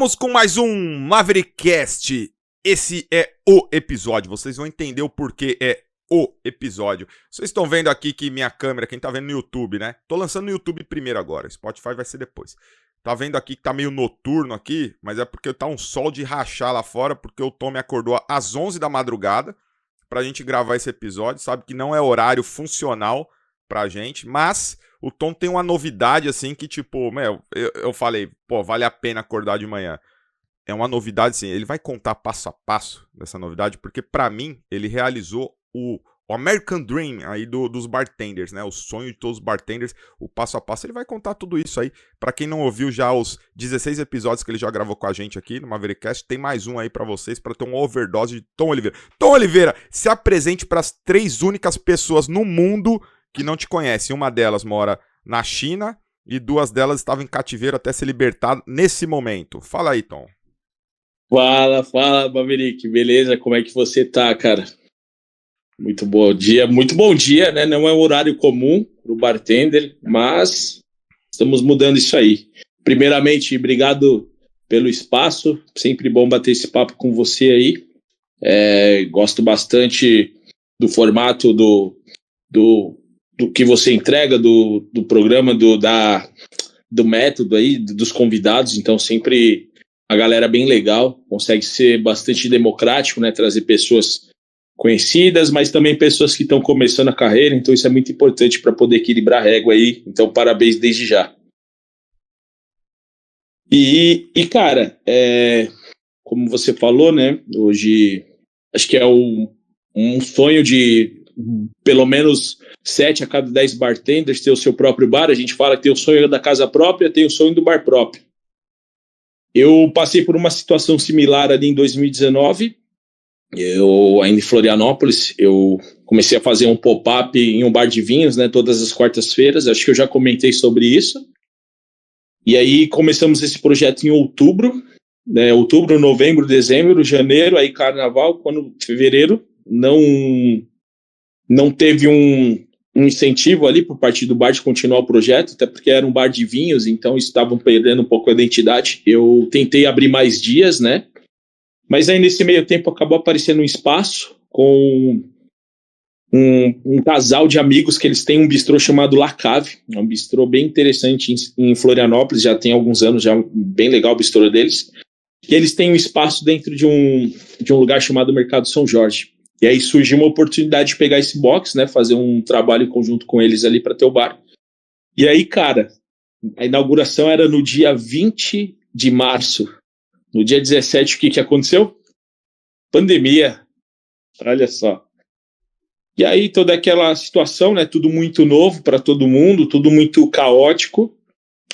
Vamos com mais um Maverickcast. Esse é o episódio. Vocês vão entender o porquê é o episódio. Vocês estão vendo aqui que minha câmera, quem tá vendo no YouTube, né? Tô lançando no YouTube primeiro agora. Spotify vai ser depois. Tá vendo aqui que tá meio noturno aqui, mas é porque tá um sol de rachar lá fora, porque o Tom me acordou às 11 da madrugada pra gente gravar esse episódio. Sabe que não é horário funcional pra gente, mas o Tom tem uma novidade assim que tipo, eu falei, pô, vale a pena acordar de manhã. É uma novidade assim, ele vai contar passo a passo dessa novidade, porque pra mim ele realizou o American Dream aí dos bartenders, né? O sonho de todos os bartenders, o passo a passo. Ele vai contar tudo isso aí. Pra quem não ouviu já os 16 episódios que ele já gravou com a gente aqui no Maverickcast, tem mais um aí pra vocês, pra ter uma overdose de Tom Oliveira. Tom Oliveira, se apresente pras 3 únicas pessoas no mundo que não te conhecem. Uma delas mora na China e 2 delas estavam em cativeiro até ser libertado nesse momento. Fala aí, Tom. Fala, Maverick, beleza? Como é que você tá, cara? Muito bom dia, né? Não é um horário comum pro bartender, mas estamos mudando isso aí. Primeiramente, obrigado pelo espaço, sempre bom bater esse papo com você aí. Gosto bastante do formato do que você entrega, do programa, do método aí, dos convidados, então sempre a galera bem legal, consegue ser bastante democrático, né? Trazer pessoas conhecidas, mas também pessoas que estão começando a carreira, então isso é muito importante para poder equilibrar a régua aí, então parabéns desde já. E cara, como você falou, né, hoje acho que é um sonho de pelo menos 7 a cada 10 bartenders ter o seu próprio bar. A gente fala que tem o sonho da casa própria, tem o sonho do bar próprio. Eu passei por uma situação similar ali em 2019, eu ainda em Florianópolis, eu comecei a fazer um pop-up em um bar de vinhos, né, todas as quartas-feiras, acho que eu já comentei sobre isso. E aí começamos esse projeto em outubro, né, outubro, novembro, dezembro, janeiro, aí carnaval, quando fevereiro não teve um incentivo ali por parte do bar de continuar o projeto, até porque era um bar de vinhos, então estavam perdendo um pouco a identidade. Eu tentei abrir mais dias, né? Mas aí nesse meio tempo acabou aparecendo um espaço com um casal de amigos que eles têm um bistrô chamado La Cave, é um bistrô bem interessante em Florianópolis, já tem alguns anos, já bem legal o bistrô deles. E eles têm um espaço dentro de um lugar chamado Mercado São Jorge. E aí surgiu uma oportunidade de pegar esse box, né, fazer um trabalho em conjunto com eles ali para ter o bar. E aí, cara, a inauguração era no dia 20 de março. No dia 17, o que aconteceu? Pandemia. Olha só. E aí toda aquela situação, né, tudo muito novo para todo mundo, tudo muito caótico.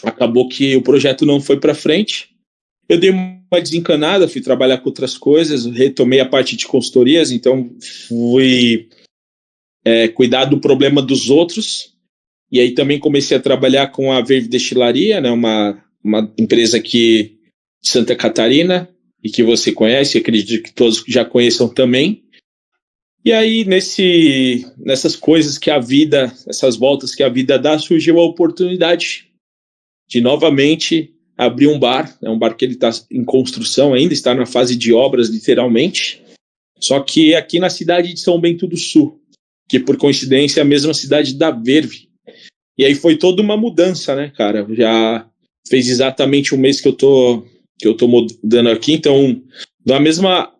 Acabou que o projeto não foi para frente. Eu dei uma desencanada, fui trabalhar com outras coisas, retomei a parte de consultorias, então fui cuidar do problema dos outros. E aí também comecei a trabalhar com a Verve Destilaria, né, uma empresa aqui de Santa Catarina, e que você conhece, acredito que todos já conheçam também. E aí, nessas coisas que a vida, essas voltas que a vida dá, surgiu a oportunidade de novamente abrir um bar. É um bar que ele está em construção ainda, está na fase de obras, literalmente. Só que aqui na cidade de São Bento do Sul, que por coincidência é a mesma cidade da Verve. E aí foi toda uma mudança, né, cara? Já fez exatamente um mês que eu tô mudando aqui, então a mesma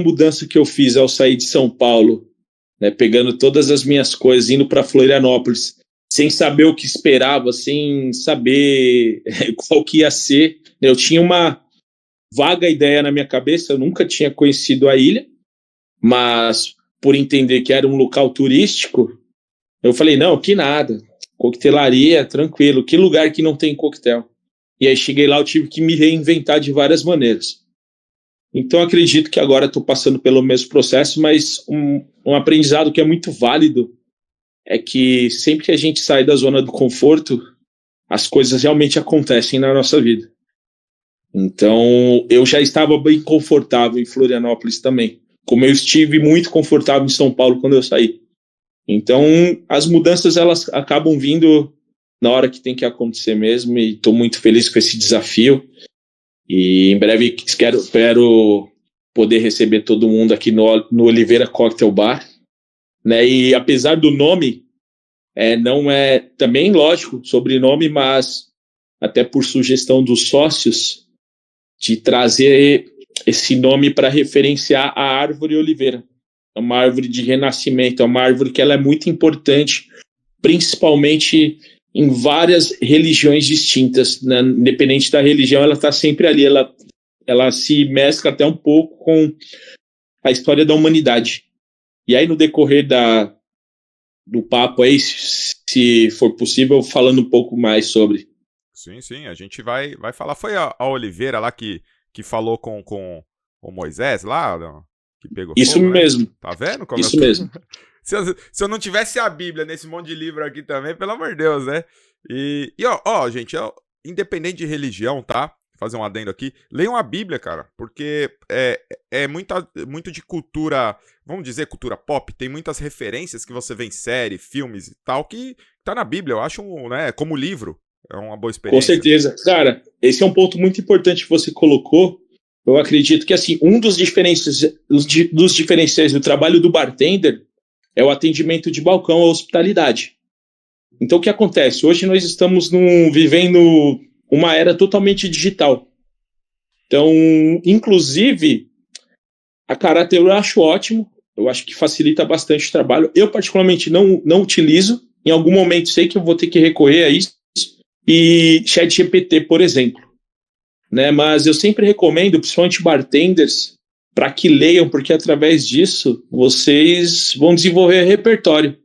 mudança que eu fiz ao sair de São Paulo, né, pegando todas as minhas coisas, indo para Florianópolis, sem saber o que esperava, sem saber qual que ia ser. Eu tinha uma vaga ideia na minha cabeça, eu nunca tinha conhecido a ilha, mas por entender que era um local turístico, eu falei, não, que nada, coquetelaria, tranquilo, que lugar que não tem coquetel? E aí cheguei lá, eu tive que me reinventar de várias maneiras. Então acredito que agora estou passando pelo mesmo processo, mas um aprendizado que é muito válido é que sempre que a gente sai da zona do conforto, as coisas realmente acontecem na nossa vida. Então eu já estava bem confortável em Florianópolis também, como eu estive muito confortável em São Paulo quando eu saí. Então as mudanças elas acabam vindo na hora que tem que acontecer mesmo, e estou muito feliz com esse desafio. E em breve espero poder receber todo mundo aqui no Oliveira Cocktail Bar, né? E apesar do nome, não é também, lógico, sobrenome, mas até por sugestão dos sócios, de trazer esse nome para referenciar a árvore oliveira. É uma árvore de renascimento, é uma árvore que ela é muito importante, principalmente em várias religiões distintas, né? Independente da religião, ela está sempre ali, ela se mescla até um pouco com a história da humanidade. E aí, no decorrer do papo aí, se for possível, falando um pouco mais sobre. Sim, a gente vai falar. Foi a Oliveira lá que falou com o Moisés lá, que pegou Isso fogo, mesmo. né? Tá vendo como Isso mesmo. Se eu não tivesse a Bíblia nesse monte de livro aqui também, pelo amor de Deus, né? E gente, independente de religião, tá? Fazer um adendo aqui. Leiam a Bíblia, cara, porque é muito de cultura, vamos dizer, cultura pop. Tem muitas referências que você vê em série, filmes e tal, que tá na Bíblia. Eu acho, né, como livro. É uma boa experiência. Com certeza. Cara, esse é um ponto muito importante que você colocou. Eu acredito que, assim, um dos diferenciais do trabalho do bartender é o atendimento de balcão, a hospitalidade. Então, o que acontece? Hoje nós estamos vivendo uma era totalmente digital. Então, inclusive, a caráter eu acho ótimo. Eu acho que facilita bastante o trabalho. Eu, particularmente, não utilizo. Em algum momento, sei que eu vou ter que recorrer a isso. E ChatGPT, por exemplo, né? Mas eu sempre recomendo, principalmente bartenders, para que leiam, porque através disso vocês vão desenvolver repertório.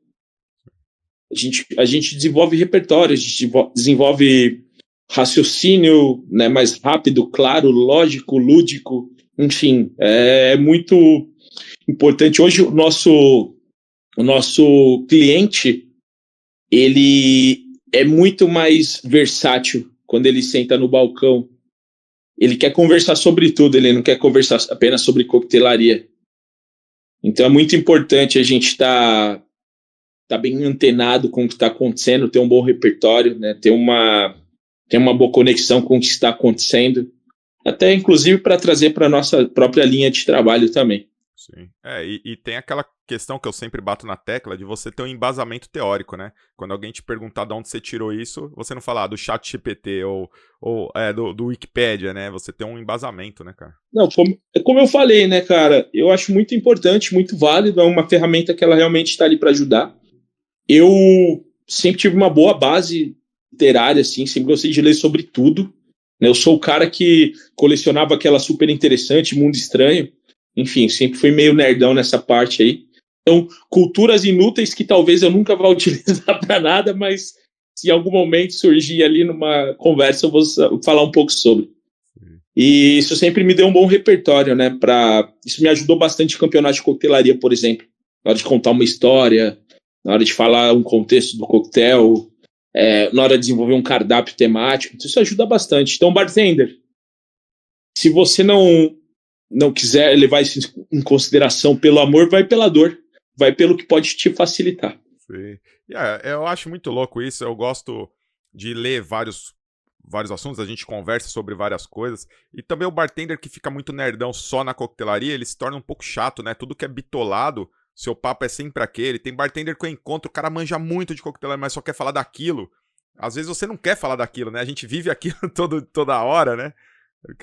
A gente desenvolve repertório, a gente desenvolve raciocínio, né, mais rápido, claro, lógico, lúdico, enfim, é muito importante. Hoje o nosso cliente, ele é muito mais versátil quando ele senta no balcão. Ele quer conversar sobre tudo, ele não quer conversar apenas sobre coquetelaria. Então é muito importante a gente estar bem antenado com o que está acontecendo, ter um bom repertório, né? ter uma boa conexão com o que está acontecendo, até inclusive para trazer para a nossa própria linha de trabalho também. Sim. E tem aquela questão que eu sempre bato na tecla de você ter um embasamento teórico, né? Quando alguém te perguntar de onde você tirou isso, você não falar do chat GPT ou do Wikipédia, né? Você tem um embasamento, né, cara? Não, como eu falei, né, cara? Eu acho muito importante, muito válido, é uma ferramenta que ela realmente está ali para ajudar. Eu sempre tive uma boa base literária, assim, sempre gostei de ler sobre tudo. Né? Eu sou o cara que colecionava aquela super interessante, Mundo Estranho. Enfim, sempre fui meio nerdão nessa parte aí. Então, culturas inúteis que talvez eu nunca vá utilizar para nada, mas se em algum momento surgir ali numa conversa, eu vou falar um pouco sobre. E isso sempre me deu um bom repertório, né? Isso me ajudou bastante no campeonato de coquetelaria, por exemplo. Na hora de contar uma história, na hora de falar um contexto do coquetel, na hora de desenvolver um cardápio temático. Isso ajuda bastante. Então, bartender, se você não quiser levar isso em consideração pelo amor, vai pela dor. Vai pelo que pode te facilitar. Sim. Eu acho muito louco isso. Eu gosto de ler vários assuntos, a gente conversa sobre várias coisas. E também o bartender que fica muito nerdão só na coquetelaria, ele se torna um pouco chato, né? Tudo que é bitolado, seu papo é sempre aquele. Tem bartender que eu encontro, o cara manja muito de coquetelaria, mas só quer falar daquilo. Às vezes você não quer falar daquilo, né? A gente vive aquilo toda hora, né?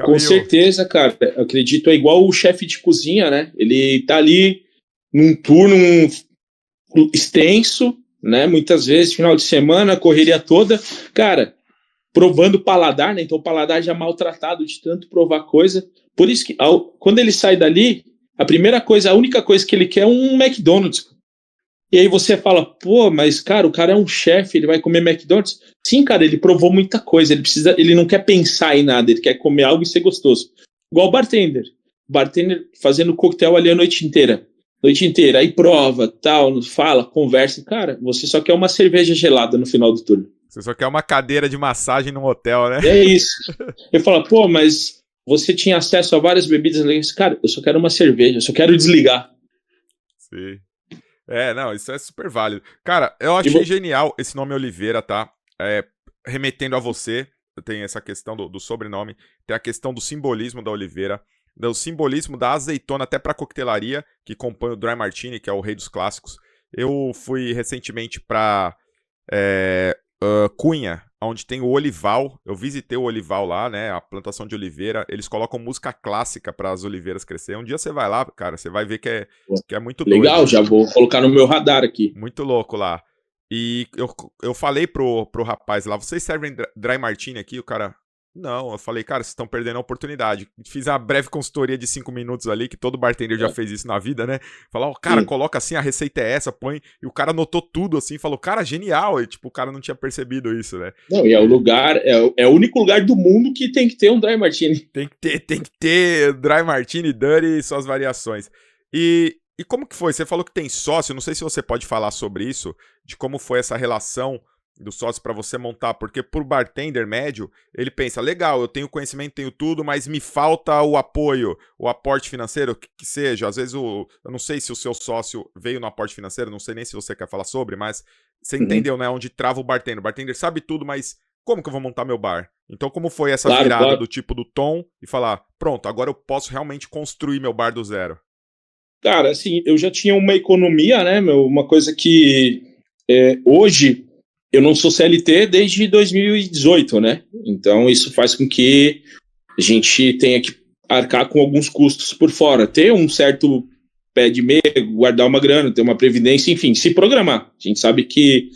Com certeza, cara. Eu acredito, é igual o chefe de cozinha, né? Ele tá ali num turno extenso, né? Muitas vezes, final de semana, correria toda. Cara, provando o paladar, né? Então o paladar já maltratado de tanto provar coisa. Por isso que quando ele sai dali, a única coisa que ele quer é um McDonald's. E aí você fala, pô, mas cara, o cara é um chefe, ele vai comer McDonald's? Sim, cara, ele provou muita coisa, ele não quer pensar em nada, ele quer comer algo e ser gostoso. Igual o bartender. Bartender fazendo coquetel ali a noite inteira. Aí prova, tal, fala, conversa. Cara, você só quer uma cerveja gelada no final do turno. Você só quer uma cadeira de massagem num hotel, né? É isso. Eu falo, pô, mas você tinha acesso a várias bebidas. Cara, eu só quero uma cerveja, eu só quero desligar. Sim. Não, isso é super válido. Cara, eu achei genial esse nome Oliveira, tá? Remetendo a você. tem essa questão do sobrenome, tem a questão do simbolismo da oliveira, do simbolismo da azeitona até para coquetelaria, que compõe o Dry Martini, que é o rei dos clássicos. Eu fui recentemente para Cunha, onde tem o olival. Eu visitei o olival lá, né? A plantação de oliveira. Eles colocam música clássica para as oliveiras crescer. Um dia você vai lá, cara, você vai ver que é muito doido. Legal, já vou colocar no meu radar aqui. Muito louco lá. E eu falei pro rapaz lá, vocês servem Dry Martini aqui? O cara, não. Eu falei, cara, vocês estão perdendo a oportunidade. Fiz uma breve consultoria de 5 minutos ali, que todo bartender já fez isso na vida, né? Falar, cara, coloca assim, a receita é essa, põe. E o cara anotou tudo assim, falou, cara, genial. E tipo, o cara não tinha percebido isso, né? Não, e é o lugar, é o único lugar do mundo que tem que ter um Dry Martini. Tem que ter Dry Martini, Dirty e suas variações. E como que foi? Você falou que tem sócio, não sei se você pode falar sobre isso, de como foi essa relação do sócio para você montar, porque por bartender médio, ele pensa, legal, eu tenho conhecimento, tenho tudo, mas me falta o apoio, o aporte financeiro, que seja, às vezes eu não sei se o seu sócio veio no aporte financeiro, não sei nem se você quer falar sobre, mas você entendeu, né, onde trava o bartender. O bartender sabe tudo, mas como que eu vou montar meu bar? Então como foi essa virada do tipo do tom e falar, pronto, agora eu posso realmente construir meu bar do zero? Cara, assim, eu já tinha uma economia, né, uma coisa que hoje eu não sou CLT desde 2018, né? Então isso faz com que a gente tenha que arcar com alguns custos por fora, ter um certo pé de meia, guardar uma grana, ter uma previdência, enfim, se programar. A gente sabe que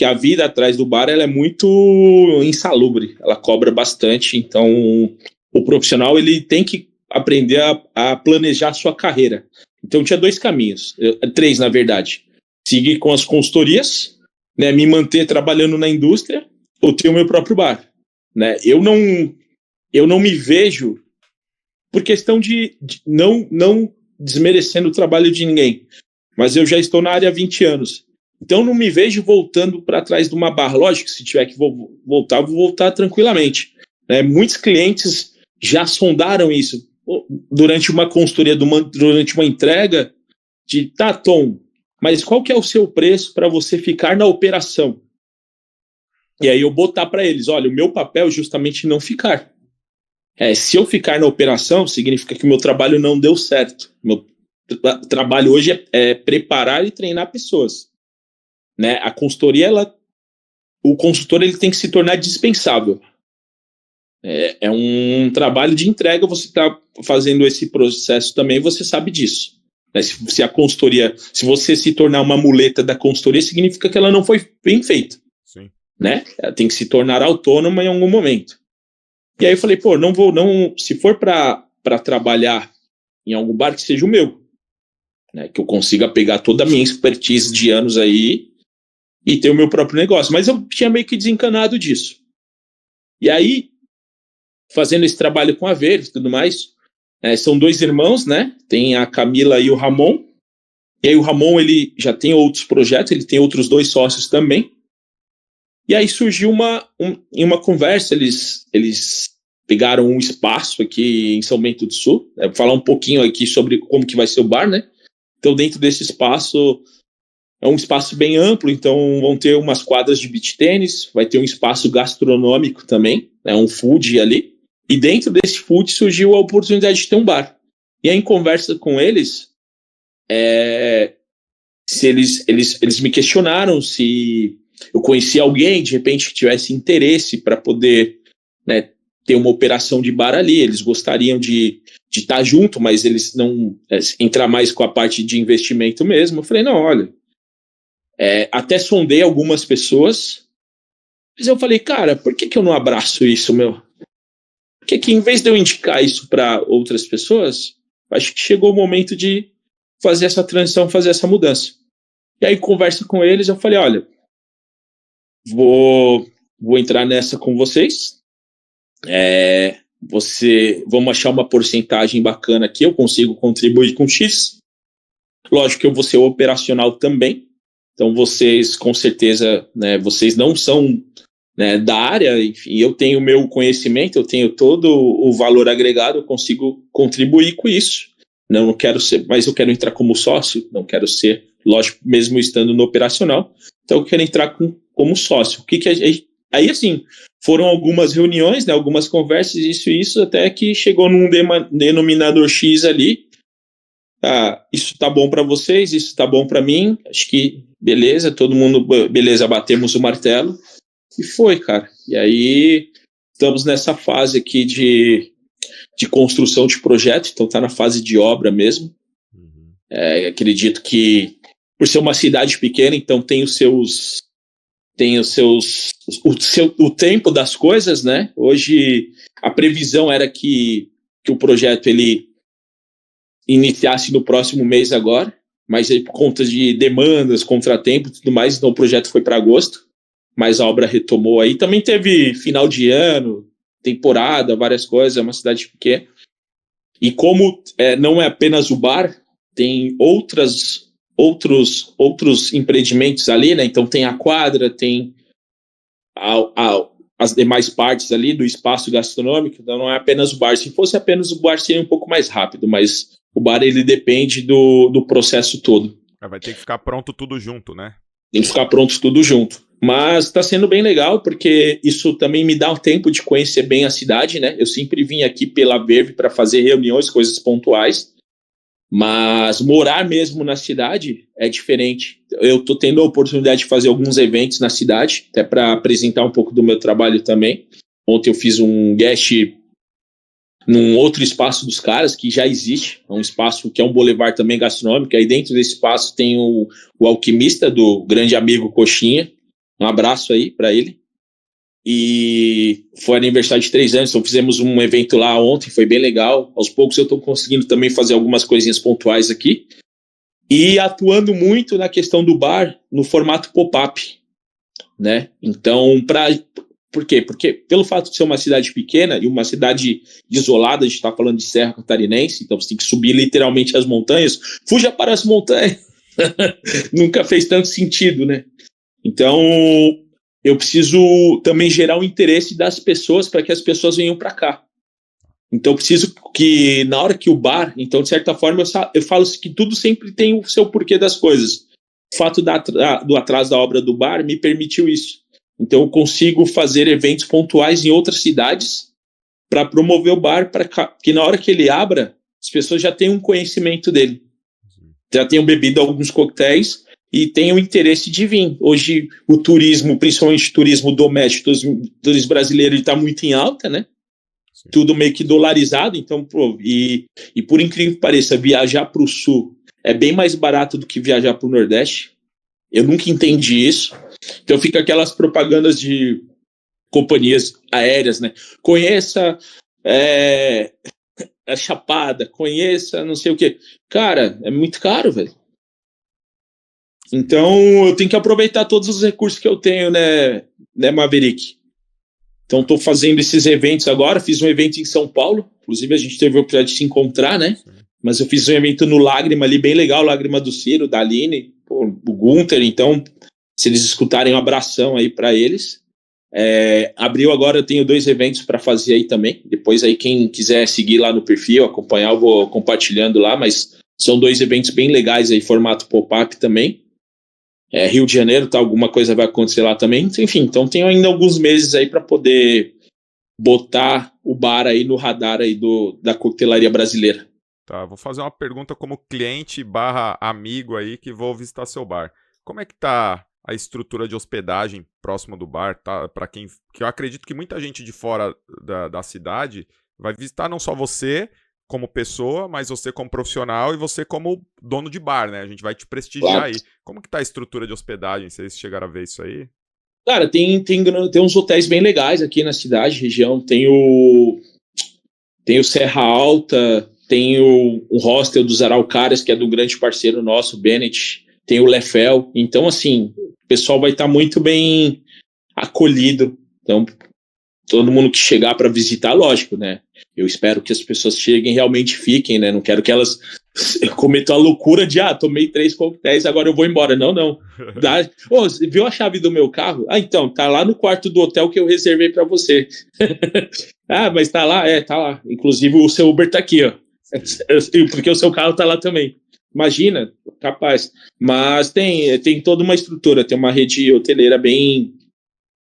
a vida atrás do bar ela é muito insalubre, ela cobra bastante, então o profissional ele tem que aprender a planejar a sua carreira. Então tinha 2 caminhos, 3 na verdade. Seguir com as consultorias, né, me manter trabalhando na indústria ou ter o meu próprio bar, né? Eu não me vejo, por questão de não desmerecendo o trabalho de ninguém, mas eu já estou na área há 20 anos, então não me vejo voltando para trás de uma barra. Lógico que se tiver que voltar, vou voltar tranquilamente, né? Muitos clientes já sondaram isso durante uma consultoria, durante uma entrega, Tom, mas qual que é o seu preço para você ficar na operação? E aí eu botar para eles, olha, o meu papel é justamente não ficar. Se eu ficar na operação, significa que o meu trabalho não deu certo. Meu trabalho hoje é preparar e treinar pessoas, né? A consultoria, o consultor ele tem que se tornar dispensável. É um trabalho de entrega, você está fazendo esse processo também, você sabe disso. Se a consultoria, se você se tornar uma muleta da consultoria, significa que ela não foi bem feita. Sim. Né? Ela tem que se tornar autônoma em algum momento. E aí eu falei, se for para trabalhar em algum bar, que seja o meu, né? Que eu consiga pegar toda a minha expertise de anos aí e ter o meu próprio negócio. Mas eu tinha meio que desencanado disso. E aí, fazendo esse trabalho com a Verde e tudo mais, são 2 irmãos, né? Tem a Camila e o Ramon. E aí o Ramon, ele já tem outros projetos, ele tem outros 2 sócios também. E aí surgiu em uma conversa, eles pegaram um espaço aqui em São Bento do Sul, vou falar um pouquinho aqui sobre como que vai ser o bar, né? Então dentro desse espaço, é um espaço bem amplo, então vão ter umas quadras de beach tênis, vai ter um espaço gastronômico também, um food ali. E dentro desse food surgiu a oportunidade de ter um bar. E aí, em conversa com eles, se eles me questionaram se eu conhecia alguém, de repente, que tivesse interesse para poder, né, ter uma operação de bar ali. Eles gostariam de estar junto, mas eles não entrar mais com a parte de investimento mesmo. Eu falei, não, olha, até sondei algumas pessoas, mas eu falei, cara, por que eu não abraço isso, meu? Porque que em vez de eu indicar isso para outras pessoas, acho que chegou o momento de fazer essa transição, fazer essa mudança. E aí, conversa com eles, eu falei, olha, vou entrar nessa com vocês, vamos achar uma porcentagem bacana aqui, eu consigo contribuir com X. Lógico que eu vou ser operacional também, então vocês, com certeza, né, vocês não são, né, da área, enfim, eu tenho o meu conhecimento, eu tenho todo o valor agregado, eu consigo contribuir com isso. Não quero ser, mas eu quero entrar como sócio, não quero ser, lógico, mesmo estando no operacional, então eu quero entrar como sócio. O que Aí, assim, foram algumas reuniões, né, algumas conversas, isso, até que chegou num denominador X ali. Isso tá bom para vocês, isso tá bom para mim, acho que beleza, todo mundo, beleza, batemos o martelo, e foi, cara. E aí, estamos nessa fase aqui de construção de projeto, então tá na fase de obra mesmo. Acredito que, por ser uma cidade pequena, então tem o tempo das coisas, né? Hoje a previsão era que o projeto ele iniciasse no próximo mês agora, mas aí por conta de demandas, contratempos e tudo mais, então o projeto foi para agosto, mas a obra retomou aí. Também teve final de ano, temporada, várias coisas, é uma cidade pequena. E como não é apenas o bar, tem outros empreendimentos ali, né? Então tem a quadra, tem as demais partes ali do espaço gastronômico, então não é apenas o bar. Se fosse apenas o bar, seria um pouco mais rápido, mas o bar ele depende do processo todo. Vai ter que ficar pronto tudo junto, né? Tem que ficar pronto tudo junto. Mas está sendo bem legal, porque isso também me dá o tempo de conhecer bem a cidade, né? Eu sempre vim aqui pela Verve para fazer reuniões, coisas pontuais, mas morar mesmo na cidade é diferente. Eu estou tendo a oportunidade de fazer alguns eventos na cidade, até para apresentar um pouco do meu trabalho também. Ontem eu fiz um guest num outro espaço dos caras, que já existe, é um espaço que é um boulevard também gastronômico. Aí dentro desse espaço tem o Alquimista, do grande amigo Coxinha. Um abraço aí para ele. E foi aniversário de 3 anos, então fizemos um evento lá ontem, foi bem legal. Aos poucos eu estou conseguindo também fazer algumas coisinhas pontuais aqui. E atuando muito na questão do bar, no formato pop-up, né? Então, por quê? Porque pelo fato de ser uma cidade pequena e uma cidade isolada, a gente está falando de Serra Catarinense, então você tem que subir literalmente as montanhas. Fuja para as montanhas! Nunca fez tanto sentido, né? Então, eu preciso também gerar o interesse das pessoas para que as pessoas venham para cá. Então, eu preciso que, na hora que o bar... Então, de certa forma, eu falo que tudo sempre tem o seu porquê das coisas. O fato do atraso da obra do bar me permitiu isso. Então, eu consigo fazer eventos pontuais em outras cidades para promover o bar, para que na hora que ele abra, as pessoas já tenham um conhecimento dele. Já tenham bebido alguns coquetéis e tenham interesse de vir. Hoje, o turismo, principalmente o turismo doméstico, o turismo brasileiro, está muito em alta, né? Sim. Tudo meio que dolarizado. Então, e por incrível que pareça, viajar para o Sul é bem mais barato do que viajar para o Nordeste. Eu nunca entendi isso. Então, fica aquelas propagandas de companhias aéreas, né? Conheça a Chapada, conheça não sei o quê. Cara, é muito caro, velho. Então, eu tenho que aproveitar todos os recursos que eu tenho, né Maverick? Então, estou fazendo esses eventos agora. Fiz um evento em São Paulo. Inclusive, a gente teve a oportunidade de se encontrar, né? Sim. Mas eu fiz um evento no Lágrima ali, bem legal. Lágrima do Ciro, da Aline, o Gunter. Então, se eles escutarem, um abração aí para eles. Abril agora eu tenho 2 eventos para fazer aí também. Depois aí quem quiser seguir lá no perfil, acompanhar, eu vou compartilhando lá. Mas são 2 eventos bem legais aí, formato pop-up também. Rio de Janeiro, tá, alguma coisa vai acontecer lá também. Enfim, então tenho ainda alguns meses aí para poder botar o bar aí no radar aí da coquetelaria brasileira. Tá, vou fazer uma pergunta como cliente / amigo aí que vou visitar seu bar. Como é que tá a estrutura de hospedagem próxima do bar? Tá, para quem, que eu acredito que muita gente de fora da cidade vai visitar não só você como pessoa, mas você como profissional e você como dono de bar, né? A gente vai te prestigiar. Claro. Aí. Como que tá a estrutura de hospedagem? Vocês chegaram a ver isso aí? Cara, tem uns hotéis bem legais aqui na cidade, região. Tem o Serra Alta, tem o hostel dos Araucárias, que é do grande parceiro nosso, o Bennett. Tem o Lefel. Então, assim, o pessoal vai estar muito bem acolhido. Então, todo mundo que chegar para visitar, lógico, né? Eu espero que as pessoas cheguem e realmente fiquem, né? Não quero que elas cometam a loucura de, tomei 3 coquetéis, agora eu vou embora. Não. Você viu a chave do meu carro? Então, tá lá no quarto do hotel que eu reservei para você. Mas tá lá? Tá lá. Inclusive o seu Uber tá aqui, ó. Porque o seu carro tá lá também. Imagina, capaz. Mas tem toda uma estrutura, tem uma rede hoteleira bem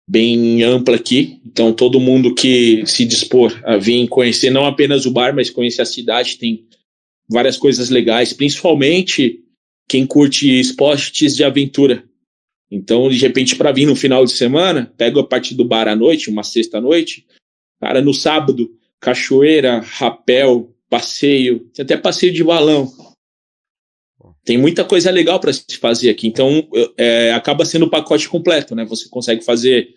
bem ampla aqui. Então, todo mundo que se dispor a vir conhecer não apenas o bar, mas conhecer a cidade, tem várias coisas legais, principalmente quem curte esportes de aventura. Então, de repente, para vir no final de semana, pega a parte do bar à noite, uma sexta-noite, cara, no sábado, cachoeira, rapel, passeio, tem até passeio de balão. Tem muita coisa legal para se fazer aqui. Então, acaba sendo o pacote completo, né? Você consegue fazer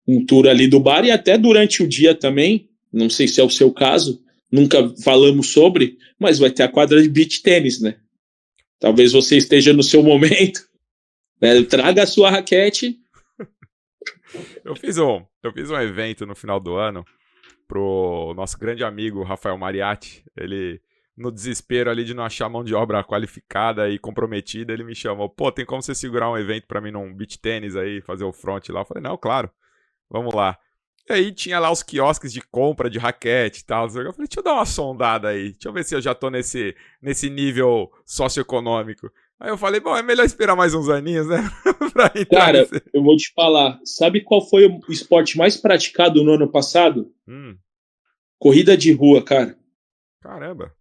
um tour ali do bar e até durante o dia também, não sei se é o seu caso, nunca falamos sobre, mas vai ter a quadra de beach tênis, né? Talvez você esteja no seu momento, né? Traga a sua raquete. Eu fiz um evento no final do ano pro nosso grande amigo Rafael Mariatti. Ele, no desespero ali de não achar mão de obra qualificada e comprometida, ele me chamou, pô, tem como você segurar um evento pra mim num beach tênis aí, fazer o front lá? Eu falei, não, claro, vamos lá. E aí tinha lá os quiosques de compra de raquete e tal. Eu falei, deixa eu dar uma sondada aí, deixa eu ver se eu já tô nesse nível socioeconômico. Aí eu falei, bom, é melhor esperar mais uns aninhos, né? Pra entrar Cara, nesse... eu vou te falar, sabe qual foi o esporte mais praticado no ano passado? Corrida de rua, cara. Caramba.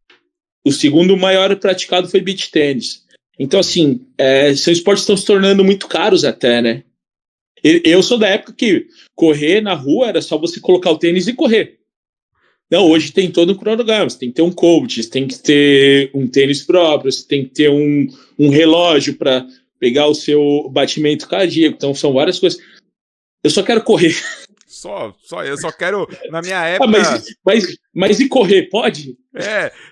O segundo maior praticado foi beach tênis. Então, assim, são esportes que estão se tornando muito caros até, né? Eu sou da época que correr na rua era só você colocar o tênis e correr. Não, hoje tem todo um cronograma. Você tem que ter um coach, você tem que ter um tênis próprio, você tem que ter um relógio para pegar o seu batimento cardíaco. Então, são várias coisas. Eu só quero correr. Eu só quero, na minha época... Mas e correr, pode?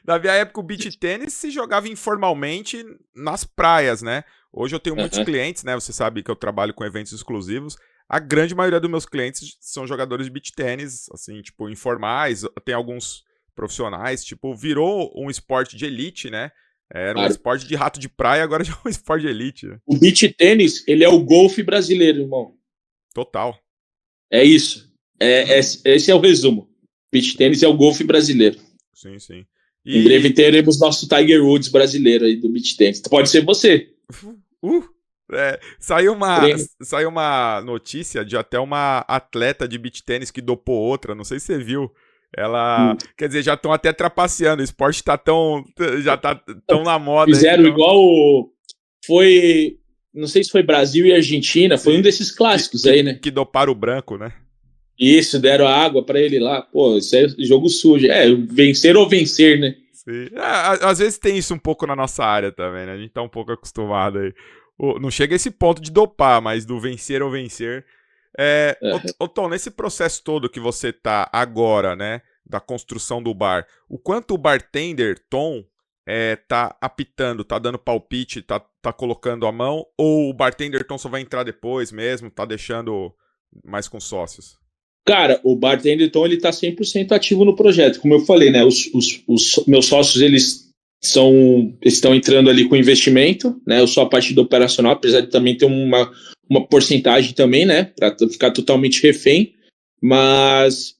Na minha época o beach tênis se jogava informalmente nas praias, né? Hoje eu tenho muitos clientes, né? Você sabe que eu trabalho com eventos exclusivos. A grande maioria dos meus clientes são jogadores de beach tênis, assim, tipo, informais. Tem alguns profissionais, tipo, virou um esporte de elite, né? Era um esporte de rato de praia, agora já é um esporte de elite. Né? O beach tênis, ele é o golfe brasileiro, irmão. Total. É isso. Esse é o resumo. Beach tênis é o golfe brasileiro. Sim, sim. Em breve teremos nosso Tiger Woods brasileiro aí do beach tênis. Pode ser você. Saiu uma notícia de até uma atleta de beach tênis que dopou outra, não sei se você viu. Ela, quer dizer, já estão até trapaceando, o esporte já tá tão na moda. Fizeram então... igual foi, não sei se foi Brasil e Argentina, foi um desses clássicos aí, né? Que doparam o branco, né? Isso, deram água pra ele lá. Pô, isso é jogo sujo. Vencer ou vencer, né? Sim. Às vezes tem isso um pouco na nossa área também, né? A gente tá um pouco acostumado aí. Não chega a esse ponto de dopar, mas do vencer ou vencer. Tom, nesse processo todo que você tá agora, né? Da construção do bar, o quanto o bartender, Tom, tá apitando, tá dando palpite, tá colocando a mão, ou o bartender, Tom, só vai entrar depois mesmo, tá deixando mais com sócios? Cara, o bartender Tom, ele tá 100% ativo no projeto. Como eu falei, né? Os meus sócios, eles estão entrando ali com investimento, né? Eu sou a parte do operacional, apesar de também ter uma porcentagem também, né? Para ficar totalmente refém. Mas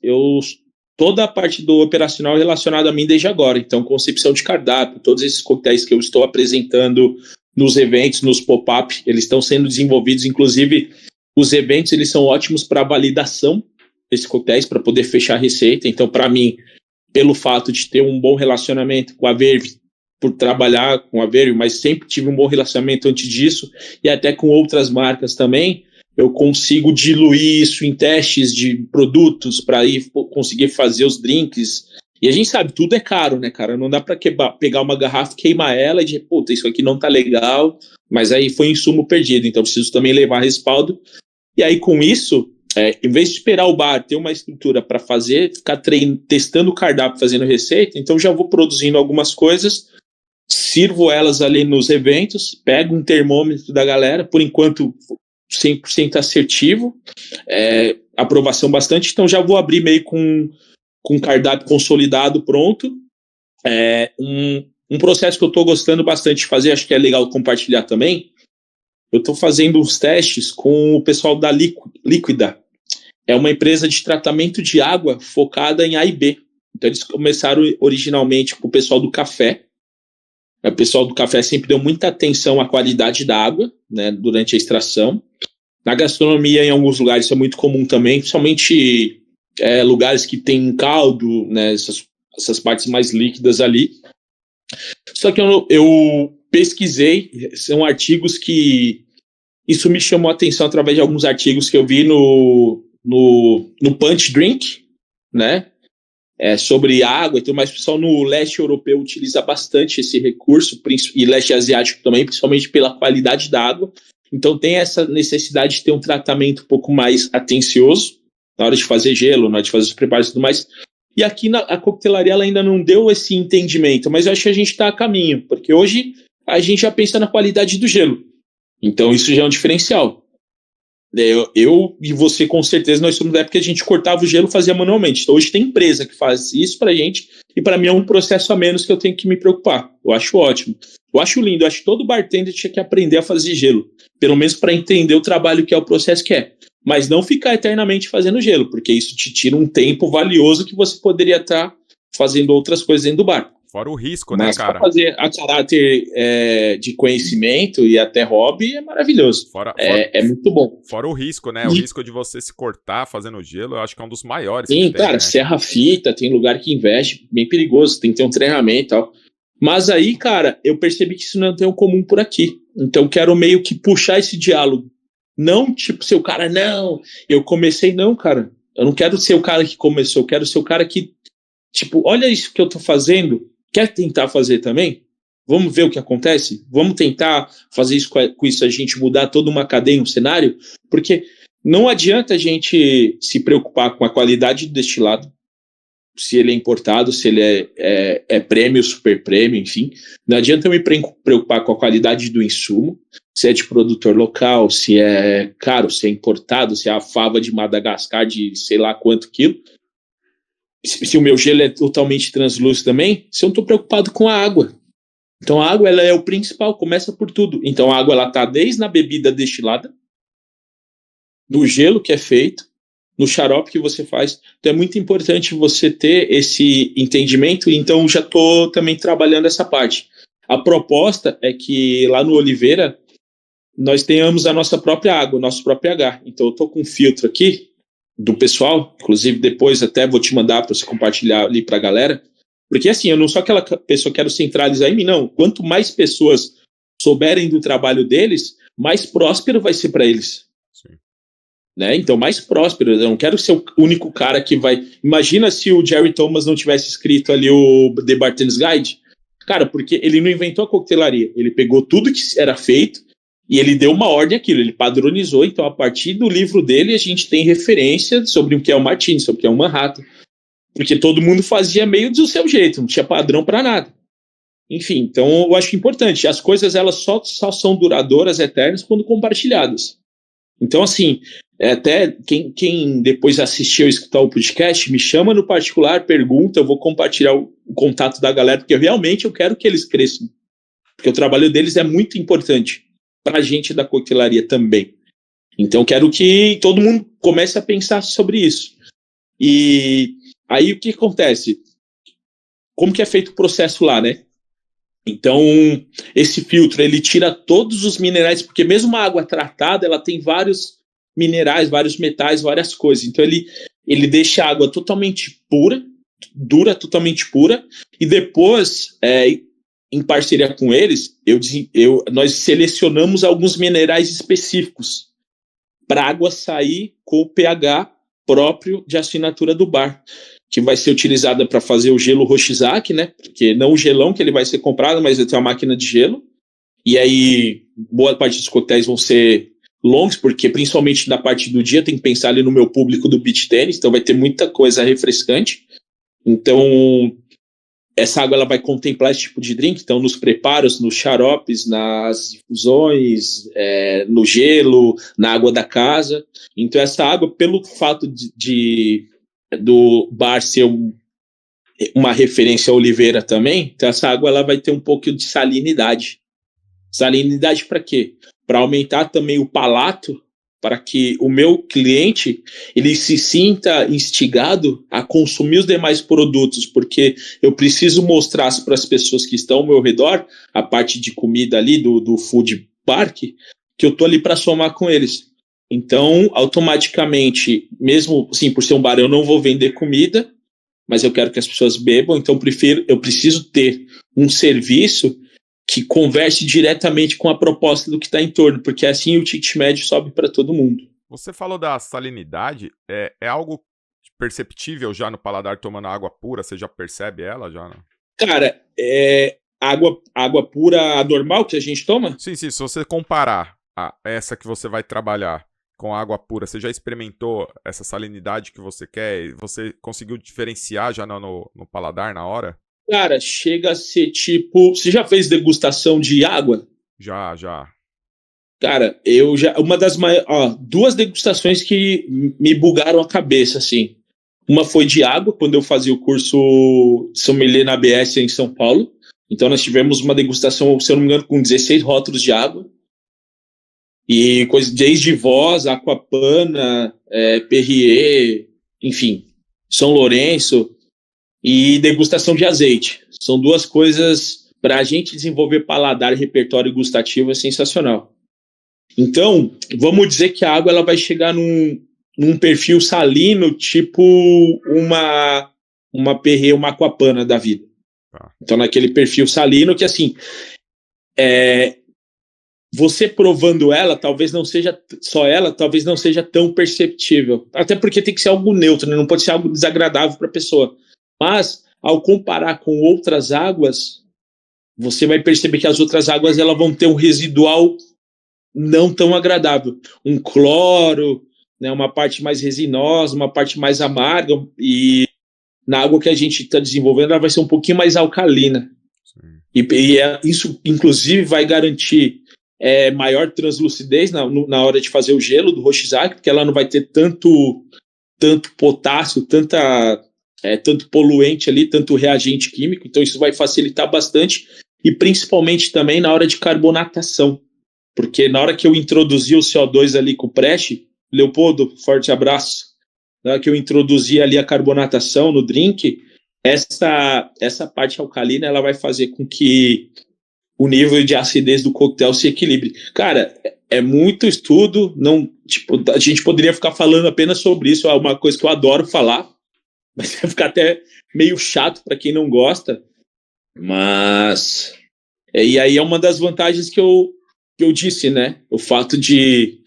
toda a parte do operacional é relacionada a mim desde agora. Então, concepção de cardápio, todos esses coquetéis que eu estou apresentando nos eventos, nos pop-up, eles estão sendo desenvolvidos. Inclusive, os eventos, eles são ótimos para validação desses coquetéis, para poder fechar a receita. Então, para mim, pelo fato de ter um bom relacionamento com a Verve, por trabalhar com a Verve, mas sempre tive um bom relacionamento antes disso, e até com outras marcas também, eu consigo diluir isso em testes de produtos para aí conseguir fazer os drinks. E a gente sabe, tudo é caro, né, cara? Não dá para pegar uma garrafa, queimar ela e dizer, puta, isso aqui não tá legal, mas aí foi insumo perdido, então preciso também levar respaldo. E aí, com isso, em vez de esperar o bar ter uma estrutura para fazer, ficar testando o cardápio, fazendo receita, então já vou produzindo algumas coisas, sirvo elas ali nos eventos, pego um termômetro da galera, por enquanto 100% assertivo, aprovação bastante, então já vou abrir meio com cardápio consolidado pronto. Um processo que eu estou gostando bastante de fazer, acho que é legal compartilhar também. Eu estou fazendo uns testes com o pessoal da Líquida. É uma empresa de tratamento de água focada em A e B. Então eles começaram originalmente com o pessoal do café. O pessoal do café sempre deu muita atenção à qualidade da água, né, durante a extração. Na gastronomia, em alguns lugares, isso é muito comum também, principalmente lugares que tem caldo, né, essas partes mais líquidas ali. Só que eu pesquisei, são artigos que... Isso me chamou a atenção através de alguns artigos que eu vi no Punch Drink, né? Sobre água e tudo mais. O pessoal no leste europeu utiliza bastante esse recurso, e leste asiático também, principalmente pela qualidade da água. Então tem essa necessidade de ter um tratamento um pouco mais atencioso na hora de fazer gelo, na hora de fazer os preparos e tudo mais. E aqui a coquetelaria ela ainda não deu esse entendimento, mas eu acho que a gente está a caminho, porque hoje a gente já pensa na qualidade do gelo. Então isso já é um diferencial. Eu e você, com certeza, nós somos da época que a gente cortava o gelo e fazia manualmente. Então hoje tem empresa que faz isso pra gente, e pra mim é um processo a menos que eu tenho que me preocupar. Eu acho ótimo. Eu acho lindo. Eu acho que todo bartender tinha que aprender a fazer gelo. Pelo menos para entender o trabalho que é, o processo que é. Mas não ficar eternamente fazendo gelo, porque isso te tira um tempo valioso que você poderia estar fazendo outras coisas dentro do bar. Fora o risco, né, Mas cara? para fazer a caráter de conhecimento e até hobby é maravilhoso. É muito bom. Fora o risco, né? O risco de você se cortar fazendo gelo, eu acho que é um dos maiores. Sim, que tem, cara, né? serra-fita, tem lugar que investe, bem perigoso, tem que ter um treinamento e tal. Mas aí, cara, eu percebi que isso não tem um comum por aqui. Então quero meio que puxar esse diálogo. Não, tipo, ser o cara, não. Eu comecei, não, cara. Eu não quero ser o cara que começou, eu quero ser o cara que, tipo, olha isso que eu tô fazendo. Quer tentar fazer também? Vamos ver o que acontece? Vamos tentar fazer isso com isso, a gente mudar toda uma cadeia, um cenário? Porque não adianta a gente se preocupar com a qualidade do destilado, se ele é importado, se ele é prêmio, super prêmio, enfim. Não adianta eu me preocupar com a qualidade do insumo, se é de produtor local, se é caro, se é importado, se é a fava de Madagascar de sei lá quanto quilo. Se o meu gelo é totalmente translúcido também, se eu não estou preocupado com a água. Então a água ela é o principal, começa por tudo. Então a água ela está desde na bebida destilada, no gelo que é feito, no xarope que você faz. Então é muito importante você ter esse entendimento, então já estou também trabalhando essa parte. A proposta é que lá no Oliveira nós tenhamos a nossa própria água, o nosso próprio pH. Então eu estou com um filtro aqui do pessoal, inclusive depois até vou te mandar para você compartilhar ali para a galera, porque assim, eu não sou aquela pessoa que quero centralizar em mim, não. Quanto mais pessoas souberem do trabalho deles, mais próspero vai ser para eles. Sim. Né? Então, mais próspero. Eu não quero ser o único cara que vai... Imagina se o Jerry Thomas não tivesse escrito ali o The Bartender's Guide. Cara, porque ele não inventou a coquetelaria, ele pegou tudo que era feito e ele deu uma ordem àquilo, ele padronizou. Então, a partir do livro dele, a gente tem referência sobre o que é o Martini, sobre o que é o Manhattan. Porque todo mundo fazia meio do seu jeito, não tinha padrão para nada. Enfim, então eu acho importante. As coisas elas só são duradouras, eternas, quando compartilhadas. Então, assim, até quem depois assistiu ou escutar o podcast, me chama no particular, pergunta, eu vou compartilhar o contato da galera, porque realmente eu quero que eles cresçam. Porque o trabalho deles é muito importante para a gente da coquetelaria também. Então, quero que todo mundo comece a pensar sobre isso. E aí, o que acontece? Como que é feito o processo lá, né? Então, esse filtro, ele tira todos os minerais, porque mesmo uma água tratada, ela tem vários minerais, vários metais, várias coisas. Então, ele deixa a água totalmente pura, dura, totalmente pura, e depois, em parceria com eles, nós selecionamos alguns minerais específicos para a água sair com o pH próprio de assinatura do bar, que vai ser utilizada para fazer o gelo Roshizac, né? Porque não o gelão que ele vai ser comprado, mas vai ter uma máquina de gelo. E aí, boa parte dos coquetéis vão ser longos, porque principalmente na parte do dia tem que pensar ali no meu público do beach tennis, então vai ter muita coisa refrescante. Então, essa água ela vai contemplar esse tipo de drink, então nos preparos, nos xaropes, nas infusões, no gelo, na água da casa. Então essa água, pelo fato do bar ser uma referência a Oliveira também, então essa água ela vai ter um pouco de salinidade. Salinidade para quê? Para aumentar também o palato, para que o meu cliente ele se sinta instigado a consumir os demais produtos, porque eu preciso mostrar para as pessoas que estão ao meu redor, a parte de comida ali do food park, que eu estou ali para somar com eles. Então, automaticamente, mesmo assim, por ser um bar, eu não vou vender comida, mas eu quero que as pessoas bebam, então eu preciso ter um serviço que converse diretamente com a proposta do que está em torno, porque assim o ticket médio sobe para todo mundo. Você falou da salinidade, é algo perceptível já no paladar tomando água pura? Você já percebe ela já? Não? Cara, água pura, a normal que a gente toma? Sim, se você comparar essa que você vai trabalhar com água pura, você já experimentou essa salinidade que você quer? E você conseguiu diferenciar já no paladar na hora? Cara, chega a ser tipo... Você já fez degustação de água? Já. Cara, eu já... Uma das maiores... duas degustações que me bugaram a cabeça, assim. Uma foi de água, quando eu fazia o curso sommelier na ABS em São Paulo. Então nós tivemos uma degustação, se eu não me engano, com 16 rótulos de água. E coisas desde Voz, Aquapana, Perrier, enfim, São Lourenço e degustação de azeite. São duas coisas para a gente desenvolver paladar e repertório gustativo é sensacional. Então, vamos dizer que a água ela vai chegar num perfil salino, tipo uma Perrier, uma Aquapana da vida. Então, naquele perfil salino que, assim, você provando ela, talvez não seja tão perceptível. Até porque tem que ser algo neutro, né? Não pode ser algo desagradável para a pessoa. Mas, ao comparar com outras águas, você vai perceber que as outras águas elas vão ter um residual não tão agradável. Um cloro, né? Uma parte mais resinosa, uma parte mais amarga. E na água que a gente está desenvolvendo, ela vai ser um pouquinho mais alcalina. E isso, inclusive, vai garantir maior translucidez na hora de fazer o gelo do Hoshizaki, porque ela não vai ter tanto potássio, tanto poluente ali, tanto reagente químico, então isso vai facilitar bastante, e principalmente também na hora de carbonatação, porque na hora que eu introduzi o CO2 ali com o Preste, Leopoldo, forte abraço, na hora que eu introduzi ali a carbonatação no drink, essa parte alcalina ela vai fazer com que o nível de acidez do coquetel se equilibre. Cara, é muito estudo, não, tipo, a gente poderia ficar falando apenas sobre isso, é uma coisa que eu adoro falar, mas vai ficar até meio chato para quem não gosta, mas... e aí é uma das vantagens que eu disse, né? O fato de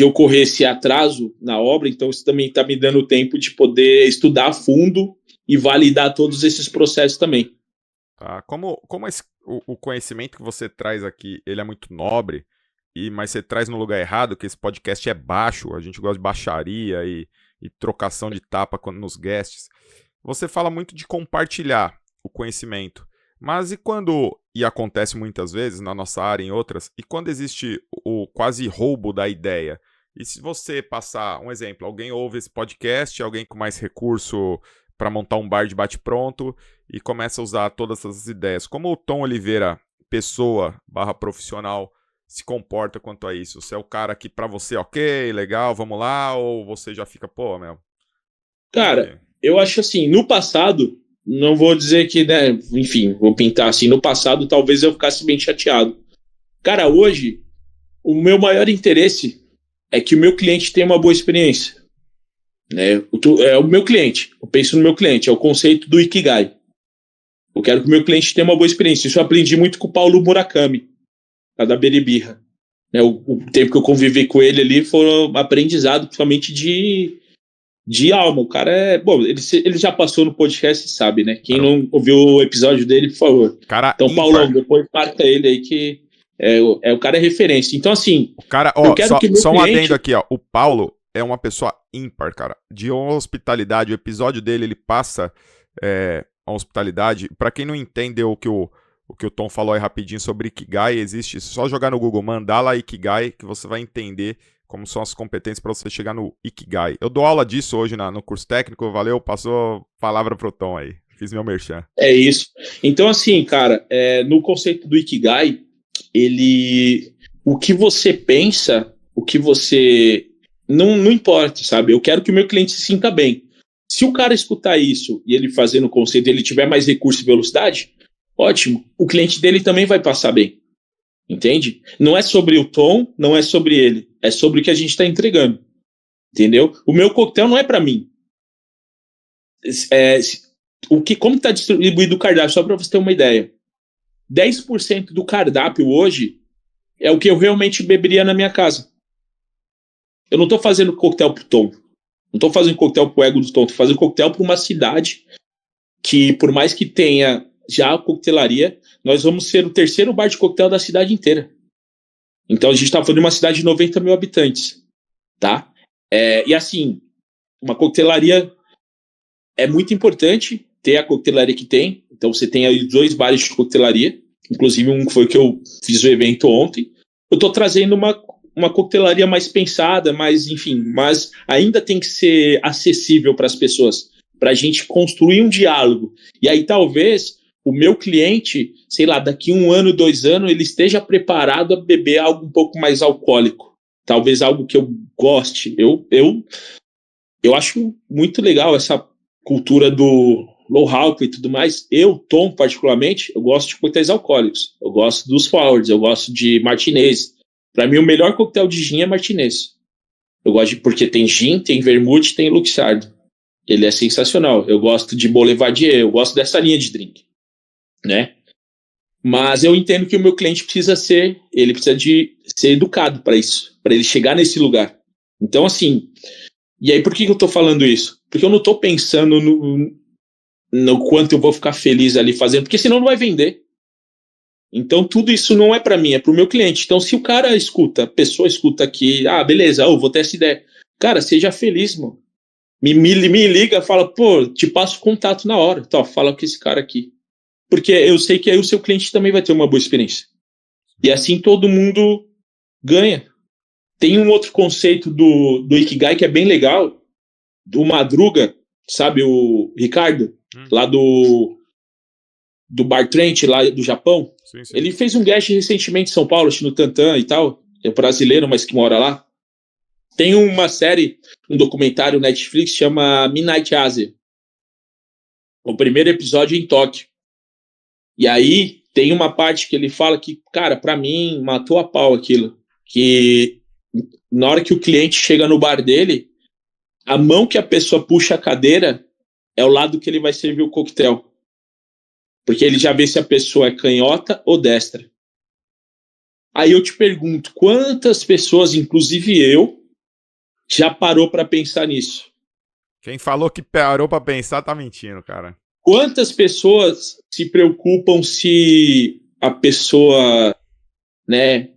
ocorrer esse atraso na obra, então isso também está me dando tempo de poder estudar a fundo e validar todos esses processos também. Tá. Como o conhecimento que você traz aqui, ele é muito nobre, mas você traz no lugar errado, que esse podcast é baixo, a gente gosta de baixaria e trocação de tapa nos guests. Você fala muito de compartilhar o conhecimento, mas e acontece muitas vezes na nossa área e em outras, e quando existe o quase roubo da ideia? E se você passar um exemplo, alguém ouve esse podcast, alguém com mais recurso para montar um bar de bate-pronto e começa a usar todas essas ideias. Como o Tom Oliveira, pessoa / profissional, se comporta quanto a isso? Você é o cara que pra você, ok, legal, vamos lá, ou você já fica, pô, meu... Cara, eu acho assim, no passado, não vou dizer que, né, enfim, vou pintar assim, no passado talvez eu ficasse bem chateado. Cara, hoje, o meu maior interesse é que o meu cliente tenha uma boa experiência. Né? O meu cliente, eu penso no meu cliente, é o conceito do Ikigai. Eu quero que o meu cliente tenha uma boa experiência. Isso eu aprendi muito com o Paulo Murakami, lá da Beribirra. Né? O tempo que eu convivi com ele ali foi um aprendizado, principalmente de alma. O cara bom, ele já passou no podcast, sabe, né? Quem não ouviu o episódio dele, por favor. Cara então, Paulão, depois marca ele aí que o cara é referência. Então, assim, o cara, eu quero que meu só um cliente... adendo aqui, ó. O Paulo é uma pessoa ímpar, cara. De hospitalidade, o episódio dele, ele passa a hospitalidade. Pra quem não entendeu o que o Tom falou aí rapidinho sobre Ikigai, existe, só jogar no Google Mandala Ikigai, que você vai entender como são as competências para você chegar no Ikigai. Eu dou aula disso hoje no curso técnico, valeu, passou palavra pro Tom aí. Fiz meu merchan. É isso. Então, assim, cara, no conceito do Ikigai, o que você pensa, o que você... Não importa, sabe? Eu quero que o meu cliente se sinta bem. Se o cara escutar isso e ele fazer no conceito, ele tiver mais recurso e velocidade, ótimo. O cliente dele também vai passar bem. Entende? Não é sobre o tom, não é sobre ele. É sobre o que a gente está entregando. Entendeu? O meu coquetel não é para mim. Como está distribuído o cardápio? Só para você ter uma ideia. 10% do cardápio hoje é o que eu realmente beberia na minha casa. Eu não estou fazendo coquetel pro Tom. Não estou fazendo coquetel pro ego do Tom. Estou fazendo coquetel para uma cidade que, por mais que tenha já a coquetelaria, nós vamos ser o terceiro bar de coquetel da cidade inteira. Então a gente está falando de uma cidade de 90 mil habitantes. Tá? E assim, uma coquetelaria é muito importante ter a coquetelaria que tem. Então você tem aí 2 bares de coquetelaria. Inclusive um foi que eu fiz o evento ontem. Eu estou trazendo uma coquetelaria mais pensada, mas ainda tem que ser acessível para as pessoas, para a gente construir um diálogo. E aí talvez o meu cliente, sei lá, daqui 1 ano, 2 anos, ele esteja preparado a beber algo um pouco mais alcoólico. Talvez algo que eu goste. Eu acho muito legal essa cultura do low álcool e tudo mais. Tom, particularmente, eu gosto de coquetéis alcoólicos. Eu gosto dos forwards, eu gosto de martinez. Para mim, o melhor coquetel de gin é martinez. Eu gosto porque tem gin, tem vermute, tem luxardo. Ele é sensacional. Eu gosto de Boulevardier, eu gosto dessa linha de drink, né? Mas eu entendo que o meu cliente ele precisa de ser educado para isso, para ele chegar nesse lugar. Então, assim, e aí por que eu tô falando isso? Porque eu não tô pensando no quanto eu vou ficar feliz ali fazendo, porque senão não vai vender. Então tudo isso não é para mim, é para o meu cliente. Então se o cara escuta, a pessoa escuta aqui, beleza, eu vou ter essa ideia. Cara, seja feliz, mano. Me liga, fala, pô, te passo contato na hora. Tá, fala com esse cara aqui. Porque eu sei que aí o seu cliente também vai ter uma boa experiência. E assim todo mundo ganha. Tem um outro conceito do Ikigai que é bem legal, do Madruga, sabe, o Ricardo, lá do Bar Trent, lá do Japão. Sim. Ele fez um guest recentemente em São Paulo, no Tantan e tal. É brasileiro, mas que mora lá. Tem uma série, um documentário Netflix, chama Midnight Asia. O primeiro episódio em Tóquio. E aí tem uma parte que ele fala que, cara, pra mim, matou a pau aquilo. Que na hora que o cliente chega no bar dele, a mão que a pessoa puxa a cadeira é o lado que ele vai servir o coquetel. Porque ele já vê se a pessoa é canhota ou destra. Aí eu te pergunto, quantas pessoas, inclusive eu, já parou para pensar nisso? Quem falou que parou para pensar tá mentindo, cara. Quantas pessoas se preocupam se a pessoa, né,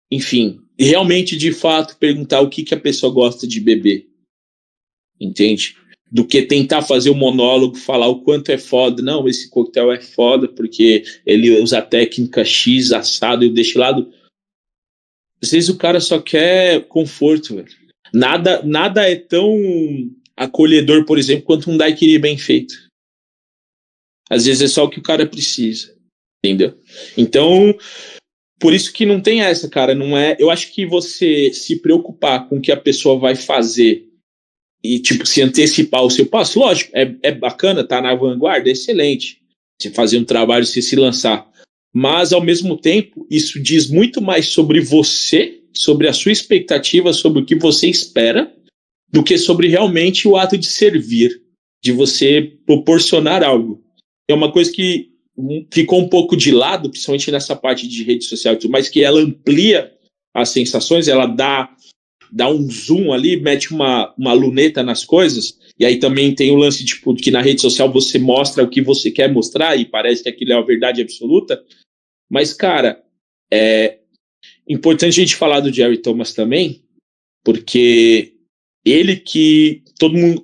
enfim, realmente de fato perguntar o que a pessoa gosta de beber? Entende? Do que tentar fazer um monólogo, falar o quanto é foda. Não, esse coquetel é foda porque ele usa a técnica X, assado, eu deixo lado. Às vezes o cara só quer conforto, velho. Nada é tão acolhedor, por exemplo, quanto um daiquiri bem feito. Às vezes é só o que o cara precisa, entendeu? Então, por isso que não tem essa, cara. Não é. Eu acho que você se preocupar com o que a pessoa vai fazer e, tipo, se antecipar o seu passo, lógico, é bacana, tá na vanguarda, é excelente. Você fazer um trabalho, você se lançar. Mas, ao mesmo tempo, isso diz muito mais sobre você, sobre a sua expectativa, sobre o que você espera, do que sobre realmente o ato de servir, de você proporcionar algo. É uma coisa que ficou um pouco de lado, principalmente nessa parte de rede social, mas que ela amplia as sensações, ela dá um zoom ali, mete uma luneta nas coisas, e aí também tem o lance tipo, que na rede social você mostra o que você quer mostrar, e parece que aquilo é a verdade absoluta, mas, cara, é importante a gente falar do Jerry Thomas também, porque ele que todo mundo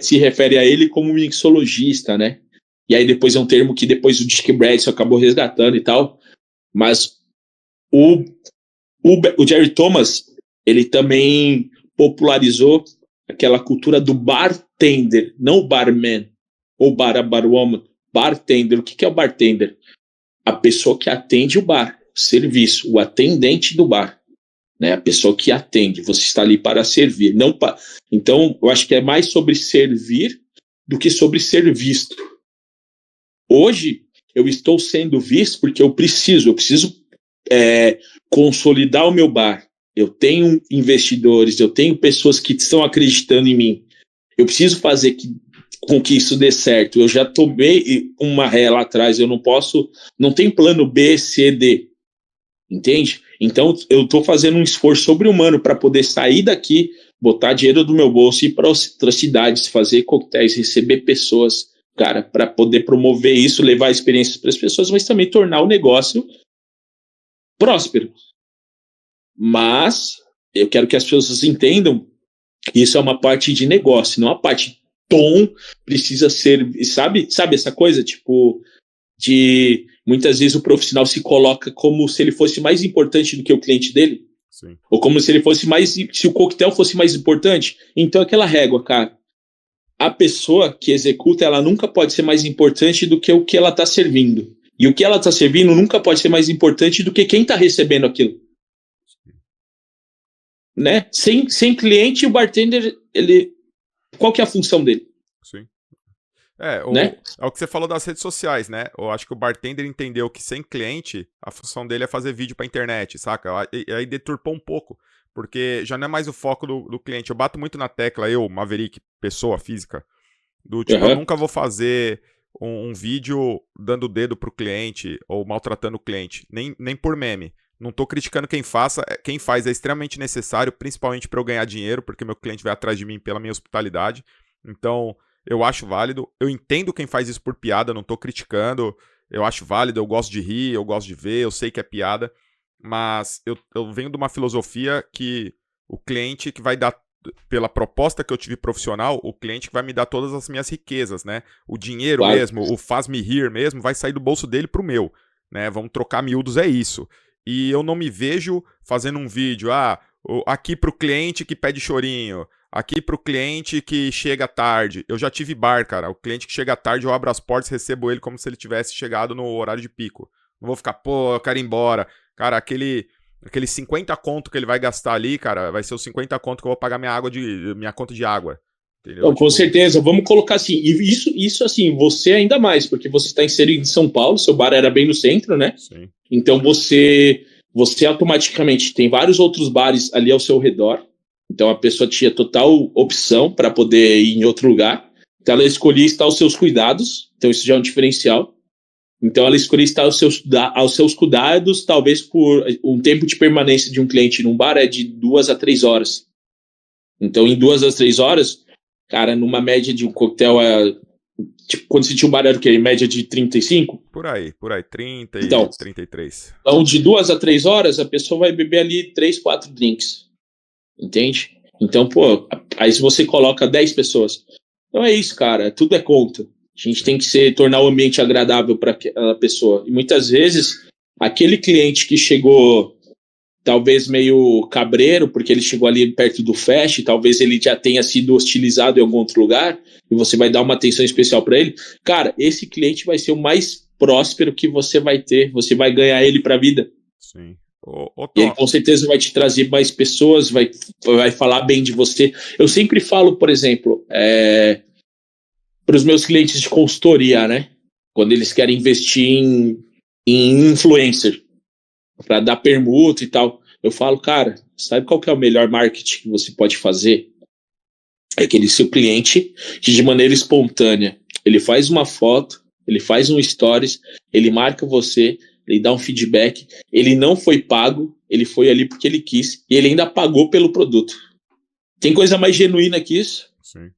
se refere a ele como mixologista, né? E aí depois é um termo que depois o Dick Bradson acabou resgatando e tal, mas o Jerry Thomas, ele também popularizou aquela cultura do bartender, não o barman, ou barwoman, bartender. O que é o bartender? A pessoa que atende o bar, o serviço, o atendente do bar, né? A pessoa que atende, você está ali para servir. Então, eu acho que é mais sobre servir do que sobre ser visto. Hoje, eu estou sendo visto porque eu preciso consolidar o meu bar, eu tenho investidores, eu tenho pessoas que estão acreditando em mim, eu preciso fazer com que isso dê certo. Eu já tomei uma ré lá atrás, eu não tem plano B, C, D, entende? Então eu estou fazendo um esforço sobre-humano para poder sair daqui, botar dinheiro do meu bolso e ir para outras cidades, fazer coquetéis, receber pessoas, cara, para poder promover isso, levar experiências para as pessoas, mas também tornar o negócio próspero. Mas eu quero que as pessoas entendam que isso é uma parte de negócio, não a parte tom precisa ser, sabe essa coisa, tipo, de muitas vezes o profissional se coloca como se ele fosse mais importante do que o cliente dele. Sim. Ou como se ele fosse se o coquetel fosse mais importante. Então aquela régua, cara, a pessoa que executa, ela nunca pode ser mais importante do que o que ela está servindo. E o que ela está servindo nunca pode ser mais importante do que quem está recebendo aquilo. Né? Sem cliente, o bartender, qual que é a função dele? Sim. Né? É o que você falou das redes sociais, né? Eu acho que o bartender entendeu que sem cliente, a função dele é fazer vídeo pra internet, saca? E aí deturpou um pouco, porque já não é mais o foco do cliente. Eu bato muito na tecla, Maverick, pessoa física, do tipo, eu nunca vou fazer um vídeo dando o dedo pro cliente ou maltratando o cliente, nem por meme. Não tô criticando quem faz é extremamente necessário, principalmente para eu ganhar dinheiro, porque meu cliente vai atrás de mim pela minha hospitalidade. Então, eu acho válido. Eu entendo quem faz isso por piada, não tô criticando. Eu acho válido, eu gosto de rir, eu gosto de ver, eu sei que é piada. Mas eu venho de uma filosofia que o cliente que vai dar, pela proposta que eu tive profissional, o cliente que vai me dar todas as minhas riquezas, né? O dinheiro mesmo, o faz-me rir mesmo, vai sair do bolso dele pro meu, né? Vamos trocar miúdos, é isso. E eu não me vejo fazendo um vídeo, aqui pro cliente que pede chorinho, aqui pro cliente que chega tarde. Eu já tive bar, cara. O cliente que chega tarde, eu abro as portas e recebo ele como se ele tivesse chegado no horário de pico. Não vou ficar, eu quero ir embora. Cara, aquele 50 conto que ele vai gastar ali, cara, vai ser os 50 conto que eu vou pagar minha conta de água. Entendeu? Então, com certeza, vamos colocar assim, e isso assim, você ainda mais, porque você está inserido em São Paulo, seu bar era bem no centro, né? Sim. Então você automaticamente tem vários outros bares ali ao seu redor, então a pessoa tinha total opção para poder ir em outro lugar, então ela escolhia estar aos seus cuidados, então isso já é um diferencial. Então ela escolhia estar aos seus cuidados, talvez por um tempo de permanência de um cliente num bar é de 2 a 3 horas. Então em 2 a 3 horas, cara, numa média de um coquetel, tipo, quando você tinha um bar era o quê? Média de 35? Por aí, 30 então, e 33. Então de 2 a 3 horas, a pessoa vai beber ali 3, 4 drinks. Entende? Então, aí se você coloca 10 pessoas. Então é isso, cara, tudo é conta. A gente tem que tornar o ambiente agradável para aquela pessoa. E muitas vezes, aquele cliente que chegou talvez meio cabreiro, porque ele chegou ali perto do fest, talvez ele já tenha sido hostilizado em algum outro lugar, e você vai dar uma atenção especial para ele. Cara, esse cliente vai ser o mais próspero que você vai ter, você vai ganhar ele para a vida. Sim. E ele com certeza vai te trazer mais pessoas, vai falar bem de você. Eu sempre falo, por exemplo, para os meus clientes de consultoria, né? Quando eles querem investir em influencer, para dar permuta e tal, eu falo, cara, sabe qual que é o melhor marketing que você pode fazer? É aquele seu cliente que de maneira espontânea, ele faz uma foto, ele faz um stories, ele marca você, ele dá um feedback, ele não foi pago, ele foi ali porque ele quis, e ele ainda pagou pelo produto. Tem coisa mais genuína que isso? Sim.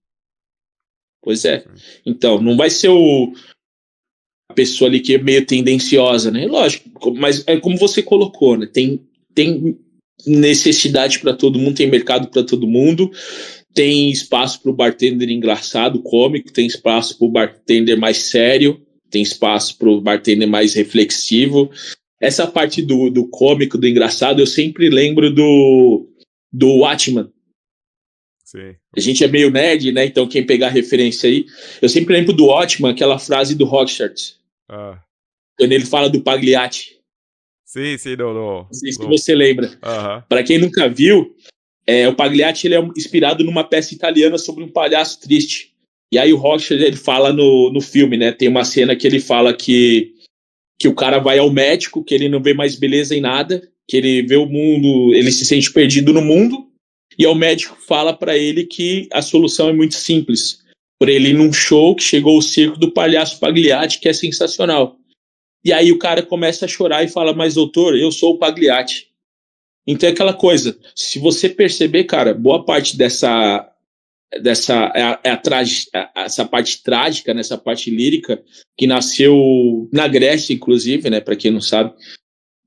Pois é. Então, não vai ser a pessoa ali que é meio tendenciosa, né? Lógico, mas é como você colocou, né? Tem necessidade para todo mundo, tem mercado para todo mundo, tem espaço para o bartender engraçado, cômico, tem espaço para o bartender mais sério, tem espaço para o bartender mais reflexivo. Essa parte do cômico, do engraçado, eu sempre lembro do Watchman. Sim. A gente é meio nerd, né? Então quem pegar a referência aí, eu sempre lembro do Watchman, aquela frase do Rorschach, quando ele fala do Pagliatti. Sim, não sei se você lembra. Para quem nunca viu, o Pagliatti ele é inspirado numa peça italiana sobre um palhaço triste. E aí o Rorschach ele fala no filme, né? Tem uma cena que ele fala que que o cara vai ao médico, que ele não vê mais beleza em nada, que ele vê o mundo, ele se sente perdido no mundo, e o médico fala para ele que a solução é muito simples. Por ele ir num show que chegou o circo do Palhaço Pagliatti, que é sensacional. E aí o cara começa a chorar e fala, mas doutor, eu sou o Pagliatti. Então é aquela coisa, se você perceber, cara, boa parte essa parte trágica, nessa parte lírica, que nasceu na Grécia, inclusive, né, para quem não sabe.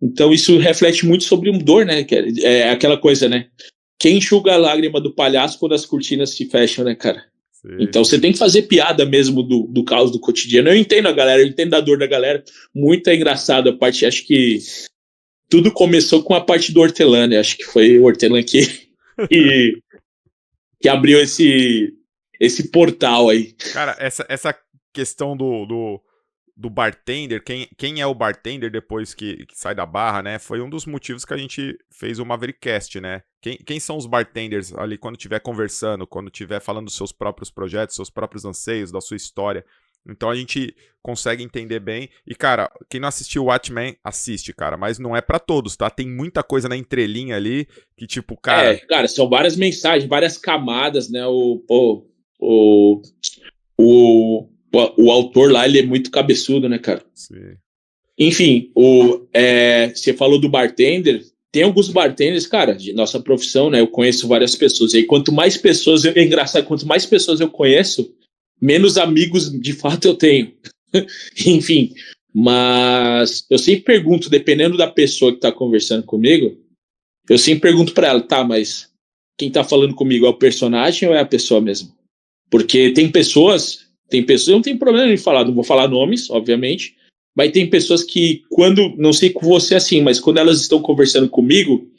Então isso reflete muito sobre dor, né, é aquela coisa, né, quem enxuga a lágrima do palhaço quando as cortinas se fecham, né, cara? Sim. Então você tem que fazer piada mesmo do caos do cotidiano. Eu entendo a galera, eu entendo a dor da galera, muito engraçado a parte, acho que tudo começou com a parte do Hortelã, né, acho que foi o Hortelã que abriu esse portal aí. Cara, essa questão do bartender, quem é o bartender depois que sai da barra, né? Foi um dos motivos que a gente fez o Maverickcast, né? Quem são os bartenders ali quando estiver conversando, quando estiver falando dos seus próprios projetos, seus próprios anseios, da sua história. Então a gente consegue entender bem. E, cara, quem não assistiu Watchmen, assiste, cara. Mas não é pra todos, tá? Tem muita coisa na entrelinha ali que, tipo, cara... cara, são várias mensagens, várias camadas, né? O autor lá, ele é muito cabeçudo, né, cara? Sim. Enfim, você falou do bartender. Tem alguns bartenders, cara, de nossa profissão, né? Eu conheço várias pessoas. E aí, quanto mais pessoas... É engraçado, quanto mais pessoas eu conheço, menos amigos de fato eu tenho. Enfim, mas eu sempre pergunto, dependendo da pessoa que tá conversando comigo, eu sempre pergunto pra ela, tá, mas quem tá falando comigo é o personagem ou é a pessoa mesmo? Porque tem pessoas, eu não tenho problema em falar, não vou falar nomes, obviamente, mas tem pessoas que quando, não sei com você assim, mas quando elas estão conversando comigo,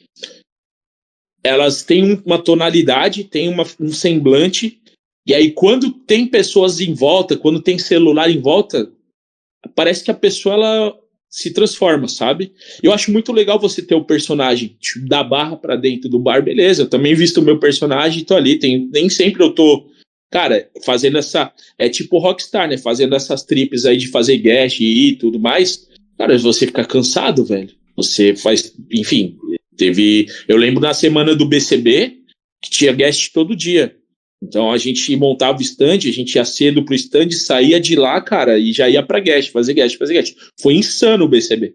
elas têm uma tonalidade, têm um semblante. E aí, quando tem pessoas em volta, quando tem celular em volta, parece que a pessoa ela se transforma, sabe? Eu acho muito legal você ter o personagem da barra pra dentro do bar, beleza. Eu também visto o meu personagem, tô ali. Nem sempre eu tô, cara, fazendo essa. É tipo Rockstar, né? Fazendo essas trips aí de fazer guest e tudo mais. Cara, você fica cansado, velho. Você faz. Enfim, eu lembro na semana do BCB que tinha guest todo dia. Então a gente montava o stand, a gente ia cedo pro stand, saía de lá, cara, e já ia pra guest, fazer guest. Foi insano o BCB.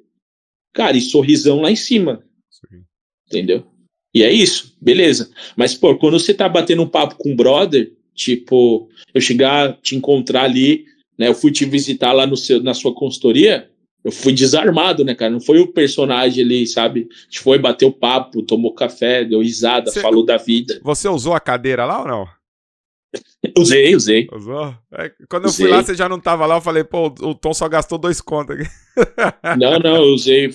Cara, e sorrisão lá em cima. Sim. Entendeu? E é isso, beleza. Mas, pô, quando você tá batendo um papo com um brother, tipo, eu chegar, te encontrar ali, né, eu fui te visitar lá na sua consultoria, eu fui desarmado, né, cara? Não foi o personagem ali, sabe? A gente foi, bateu papo, tomou café, deu risada, falou da vida. Você usou a cadeira lá ou não? Usei. Usou? Quando eu fui lá, você já não tava lá, eu falei, pô, o Tom só gastou 2 contos aqui. Não, eu usei,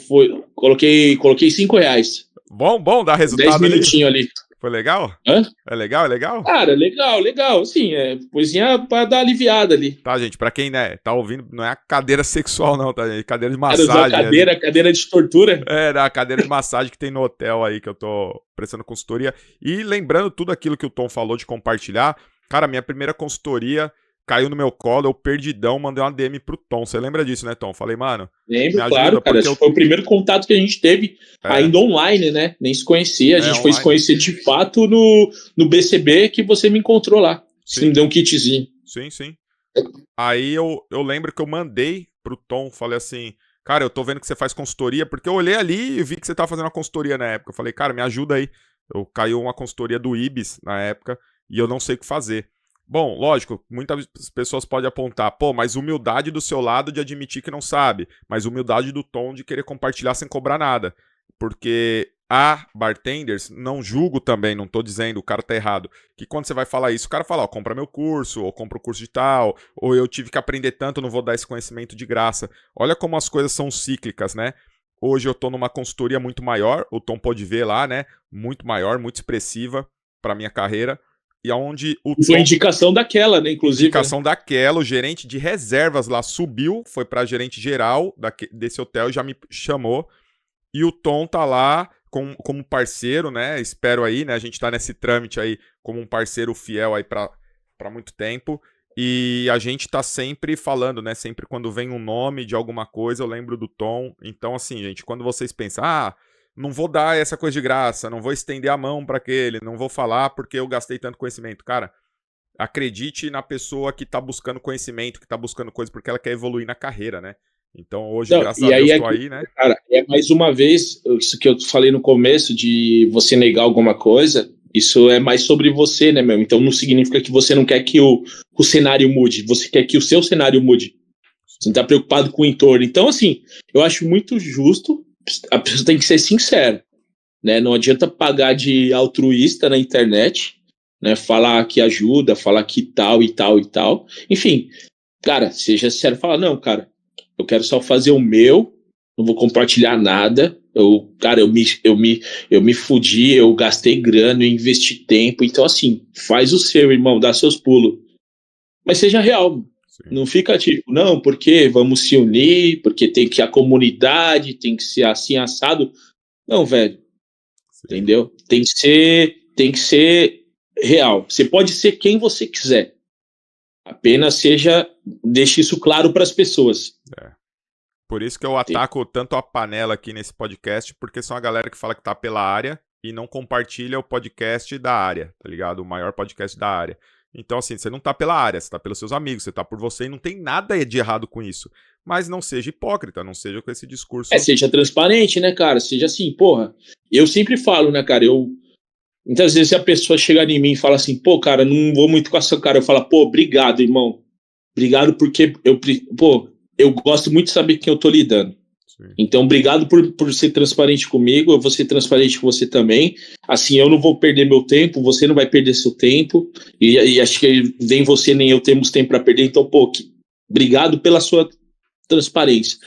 coloquei R$5. Bom, dá resultado 10 minutinhos ali. Foi legal? Hã? É legal? Cara, legal, assim, coisinha pra dar aliviada ali. Tá, gente, pra quem, né, tá ouvindo, não é a cadeira sexual não, tá, gente? Cadeira de massagem. Cadeira de tortura. A cadeira de massagem que tem no hotel aí, que eu tô prestando consultoria. E lembrando tudo aquilo que o Tom falou de compartilhar, cara, minha primeira consultoria caiu no meu colo, eu perdidão, mandei uma DM pro Tom. Você lembra disso, né, Tom? Falei, mano... Lembro, claro, cara. Foi o primeiro contato que a gente teve ainda online, né? Nem se conhecia. A gente foi se conhecer de fato no BCB que você me encontrou lá. Sim. Você me deu um kitzinho. Sim. Aí eu lembro que eu mandei pro Tom, falei assim... Cara, eu tô vendo que você faz consultoria, porque eu olhei ali e vi que você tava fazendo uma consultoria na época. Eu falei, cara, me ajuda aí. Caiu uma consultoria do Ibis na época e eu não sei o que fazer. Bom, lógico, muitas pessoas podem apontar, pô, mas humildade do seu lado de admitir que não sabe, mas humildade do Tom de querer compartilhar sem cobrar nada. Porque há bartenders, não julgo também, não tô dizendo, o cara tá errado, que quando você vai falar isso, o cara fala, ó, compra meu curso, ou compra o curso de tal, ou eu tive que aprender tanto, não vou dar esse conhecimento de graça. Olha como as coisas são cíclicas, né? Hoje eu tô numa consultoria muito maior, o Tom pode ver lá, né? Muito maior, muito expressiva pra minha carreira. E aonde o Tom, foi indicação daquela, né, inclusive. Indicação daquela, o gerente de reservas lá subiu, foi pra gerente geral desse hotel e já me chamou. E o Tom tá lá como parceiro, né, espero aí, né, a gente tá nesse trâmite aí como um parceiro fiel aí pra muito tempo. E a gente tá sempre falando, né? Sempre quando vem um nome de alguma coisa, eu lembro do Tom. Então, assim, gente, quando vocês pensam, não vou dar essa coisa de graça, não vou estender a mão pra aquele, não vou falar porque eu gastei tanto conhecimento. Cara, acredite na pessoa que tá buscando conhecimento, que tá buscando coisa porque ela quer evoluir na carreira, né? Então, hoje, Não, graças e a aí, Deus, tô aí, né? cara, mais uma vez, isso que eu falei no começo, de você negar alguma coisa, isso é mais sobre você, né, meu? Então não significa que você não quer que o cenário mude, você quer que o seu cenário mude. Você não tá preocupado com o entorno. Então, assim, eu acho muito justo, a pessoa tem que ser sincera, né? Não adianta pagar de altruísta na internet, né? Falar que ajuda, falar que tal e tal e tal. Enfim, cara, seja sincero, fala, não, cara, eu quero só fazer o meu, não vou compartilhar nada. Cara, eu me fudi, eu gastei grana, eu investi tempo. Então, assim, faz o seu, irmão, dá seus pulos. Mas seja real. Sim. Não fica tipo, não, porque vamos se unir, porque tem que a comunidade tem que ser assim, assado. Não, velho, Sim. entendeu? Tem que ser real. Você pode ser quem você quiser. Apenas deixe isso claro para as pessoas. É. Por isso que eu ataco tanto a panela aqui nesse podcast, porque são a galera que fala que tá pela área e não compartilha o podcast da área, tá ligado? O maior podcast da área. Então, assim, você não tá pela área, você tá pelos seus amigos, você tá por você e não tem nada de errado com isso. Mas não seja hipócrita, não seja com esse discurso. Seja transparente, né, cara? Seja assim, porra. Eu sempre falo, né, cara? Muitas vezes a pessoa chega em mim e fala assim, pô, cara, não vou muito com essa cara. Eu falo, pô, obrigado, irmão. Obrigado porque eu gosto muito de saber quem eu tô lidando. Sim. Então, obrigado por ser transparente comigo, eu vou ser transparente com você também. Assim, eu não vou perder meu tempo, você não vai perder seu tempo, e acho que nem você nem eu temos tempo para perder. Então, pô, obrigado pela sua transparência.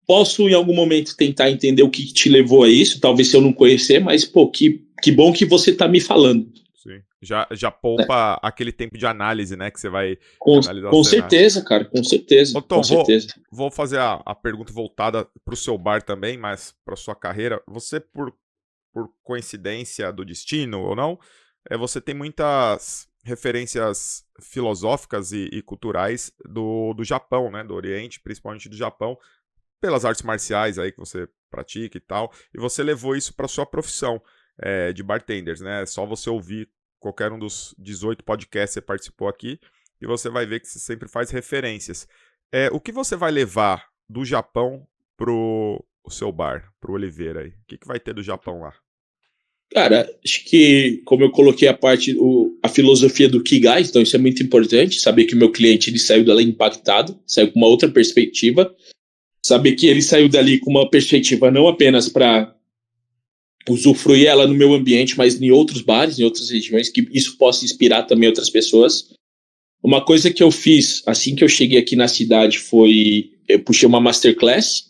Posso, em algum momento, tentar entender o que te levou a isso, talvez se eu não conhecer, mas, pô, que bom que você tá me falando. Sim. Já Né? poupa aquele tempo de análise, né? Que você vai analisar o Com cenário. certeza, cara, com certeza. Ô, Tom, Com certeza. vou fazer a pergunta voltada pro seu bar também, mas pra sua carreira. Você, por coincidência do destino ou não, você tem muitas referências filosóficas e culturais do Japão, né? Do Oriente, principalmente do Japão, pelas artes marciais aí que você pratica e tal. E você levou isso pra sua profissão de bartenders, né? É só você ouvir qualquer um dos 18 podcasts que você participou aqui e você vai ver que você sempre faz referências. O que você vai levar do Japão pro seu bar, pro Oliveira aí? O que vai ter do Japão lá? Cara, acho que, como eu coloquei a filosofia do Kigai, então isso é muito importante, saber que o meu cliente ele saiu dali impactado, saiu com uma outra perspectiva, saber que ele saiu dali com uma perspectiva não apenas para usufruir ela no meu ambiente, mas em outros bares, em outras regiões, que isso possa inspirar também outras pessoas. Uma coisa que eu fiz assim que eu cheguei aqui na cidade foi, eu puxei uma masterclass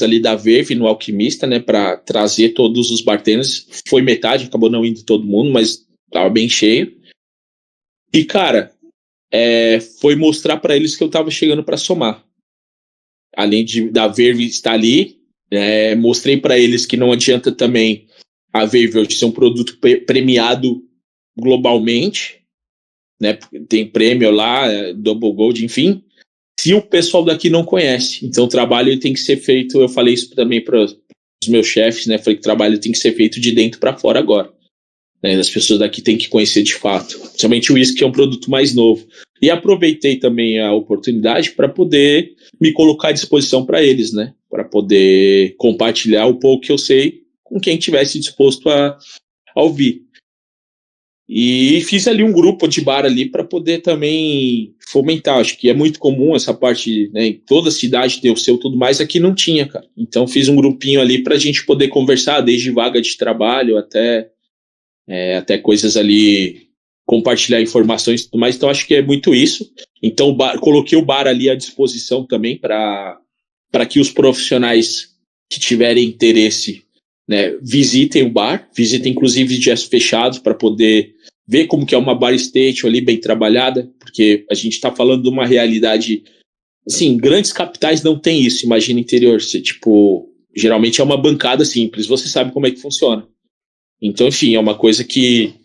ali da Verve no Alquimista, né, para trazer todos os bartenders. Foi metade, acabou não indo todo mundo, mas tava bem cheio. E, cara, foi mostrar para eles que eu tava chegando para somar. Além da Verve estar ali, mostrei para eles que não adianta também a Verve hoje ser um produto premiado globalmente, né, tem prêmio lá, Double Gold, enfim, se o pessoal daqui não conhece. Então o trabalho tem que ser feito, eu falei isso também para os meus chefes, né, falei que o trabalho tem que ser feito de dentro para fora agora. Né, as pessoas daqui têm que conhecer de fato. Principalmente o uísque, que é um produto mais novo. E aproveitei também a oportunidade para poder me colocar à disposição para eles, né, para poder compartilhar o pouco que eu sei com quem tivesse disposto a ouvir. E fiz ali um grupo de bar ali para poder também fomentar. Acho que é muito comum essa parte, né? Em toda cidade tem o seu tudo mais, aqui não tinha, cara. Então fiz um grupinho ali para a gente poder conversar, desde vaga de trabalho até coisas ali, compartilhar informações e tudo mais. Então acho que é muito isso. Então coloquei o bar ali à disposição também para que os profissionais que tiverem interesse, né, visitem o bar, visitem inclusive dias fechados para poder ver como que é uma bar station ali bem trabalhada, porque a gente está falando de uma realidade, assim, grandes capitais não tem isso, imagina interior, você, tipo, geralmente é uma bancada simples, você sabe como é que funciona. Então, enfim, é uma coisa que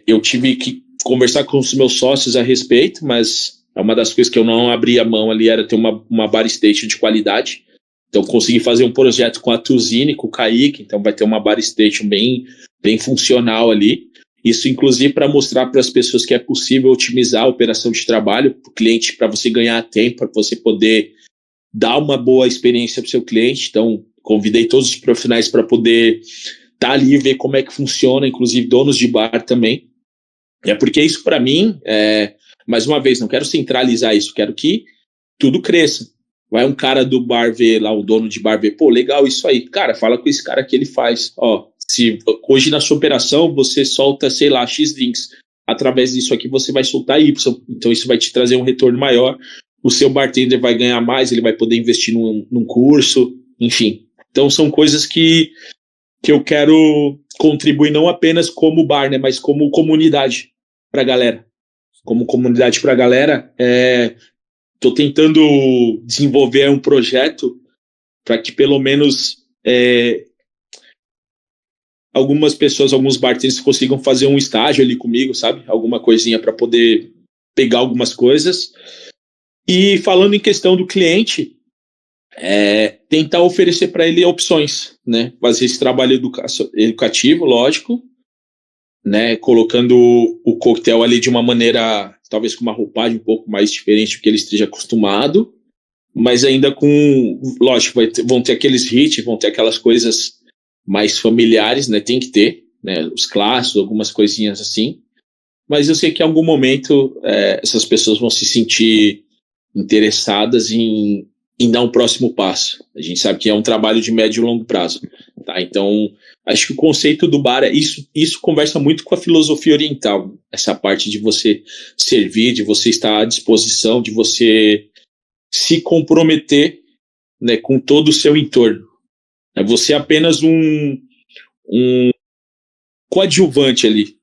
eu tive que conversar com os meus sócios a respeito, mas uma das coisas que eu não abri a mão ali era ter uma bar station de qualidade. Então, consegui fazer um projeto com a Tuzini, com o Kaique, então vai ter uma bar station bem funcional ali. Isso, inclusive, para mostrar para as pessoas que é possível otimizar a operação de trabalho para o cliente, para você ganhar tempo, para você poder dar uma boa experiência para o seu cliente. Então, convidei todos os profissionais para poder estar ali e ver como é que funciona, inclusive donos de bar também. Porque isso, para mim, mais uma vez, não quero centralizar isso, quero que tudo cresça. Vai um cara do bar ver lá, o dono de bar ver, pô, legal isso aí. Cara, fala com esse cara que ele faz. Ó, se hoje na sua operação você solta, sei lá, X drinks, através disso aqui você vai soltar Y. Então isso vai te trazer um retorno maior. O seu bartender vai ganhar mais, ele vai poder investir num curso, enfim. Então são coisas que eu quero contribuir não apenas como bar, né, mas como comunidade pra galera. Como comunidade pra galera, estou tentando desenvolver um projeto para que pelo menos algumas pessoas, alguns bartenders consigam fazer um estágio ali comigo, sabe? Alguma coisinha para poder pegar algumas coisas. E falando em questão do cliente, tentar oferecer para ele opções, né? Fazer esse trabalho educativo, lógico, né? Colocando o coquetel ali de uma maneira, talvez com uma roupagem um pouco mais diferente do que ele esteja acostumado, mas ainda com, lógico, vão ter aqueles hits, vão ter aquelas coisas mais familiares, né? Tem que ter, né? Os clássicos, algumas coisinhas assim. Mas eu sei que em algum momento essas pessoas vão se sentir interessadas em dar um próximo passo. A gente sabe que é um trabalho de médio e longo prazo, tá? Então, acho que o conceito do bar isso conversa muito com a filosofia oriental, essa parte de você servir, de você estar à disposição, de você se comprometer, né, com todo o seu entorno. Você é apenas um coadjuvante ali.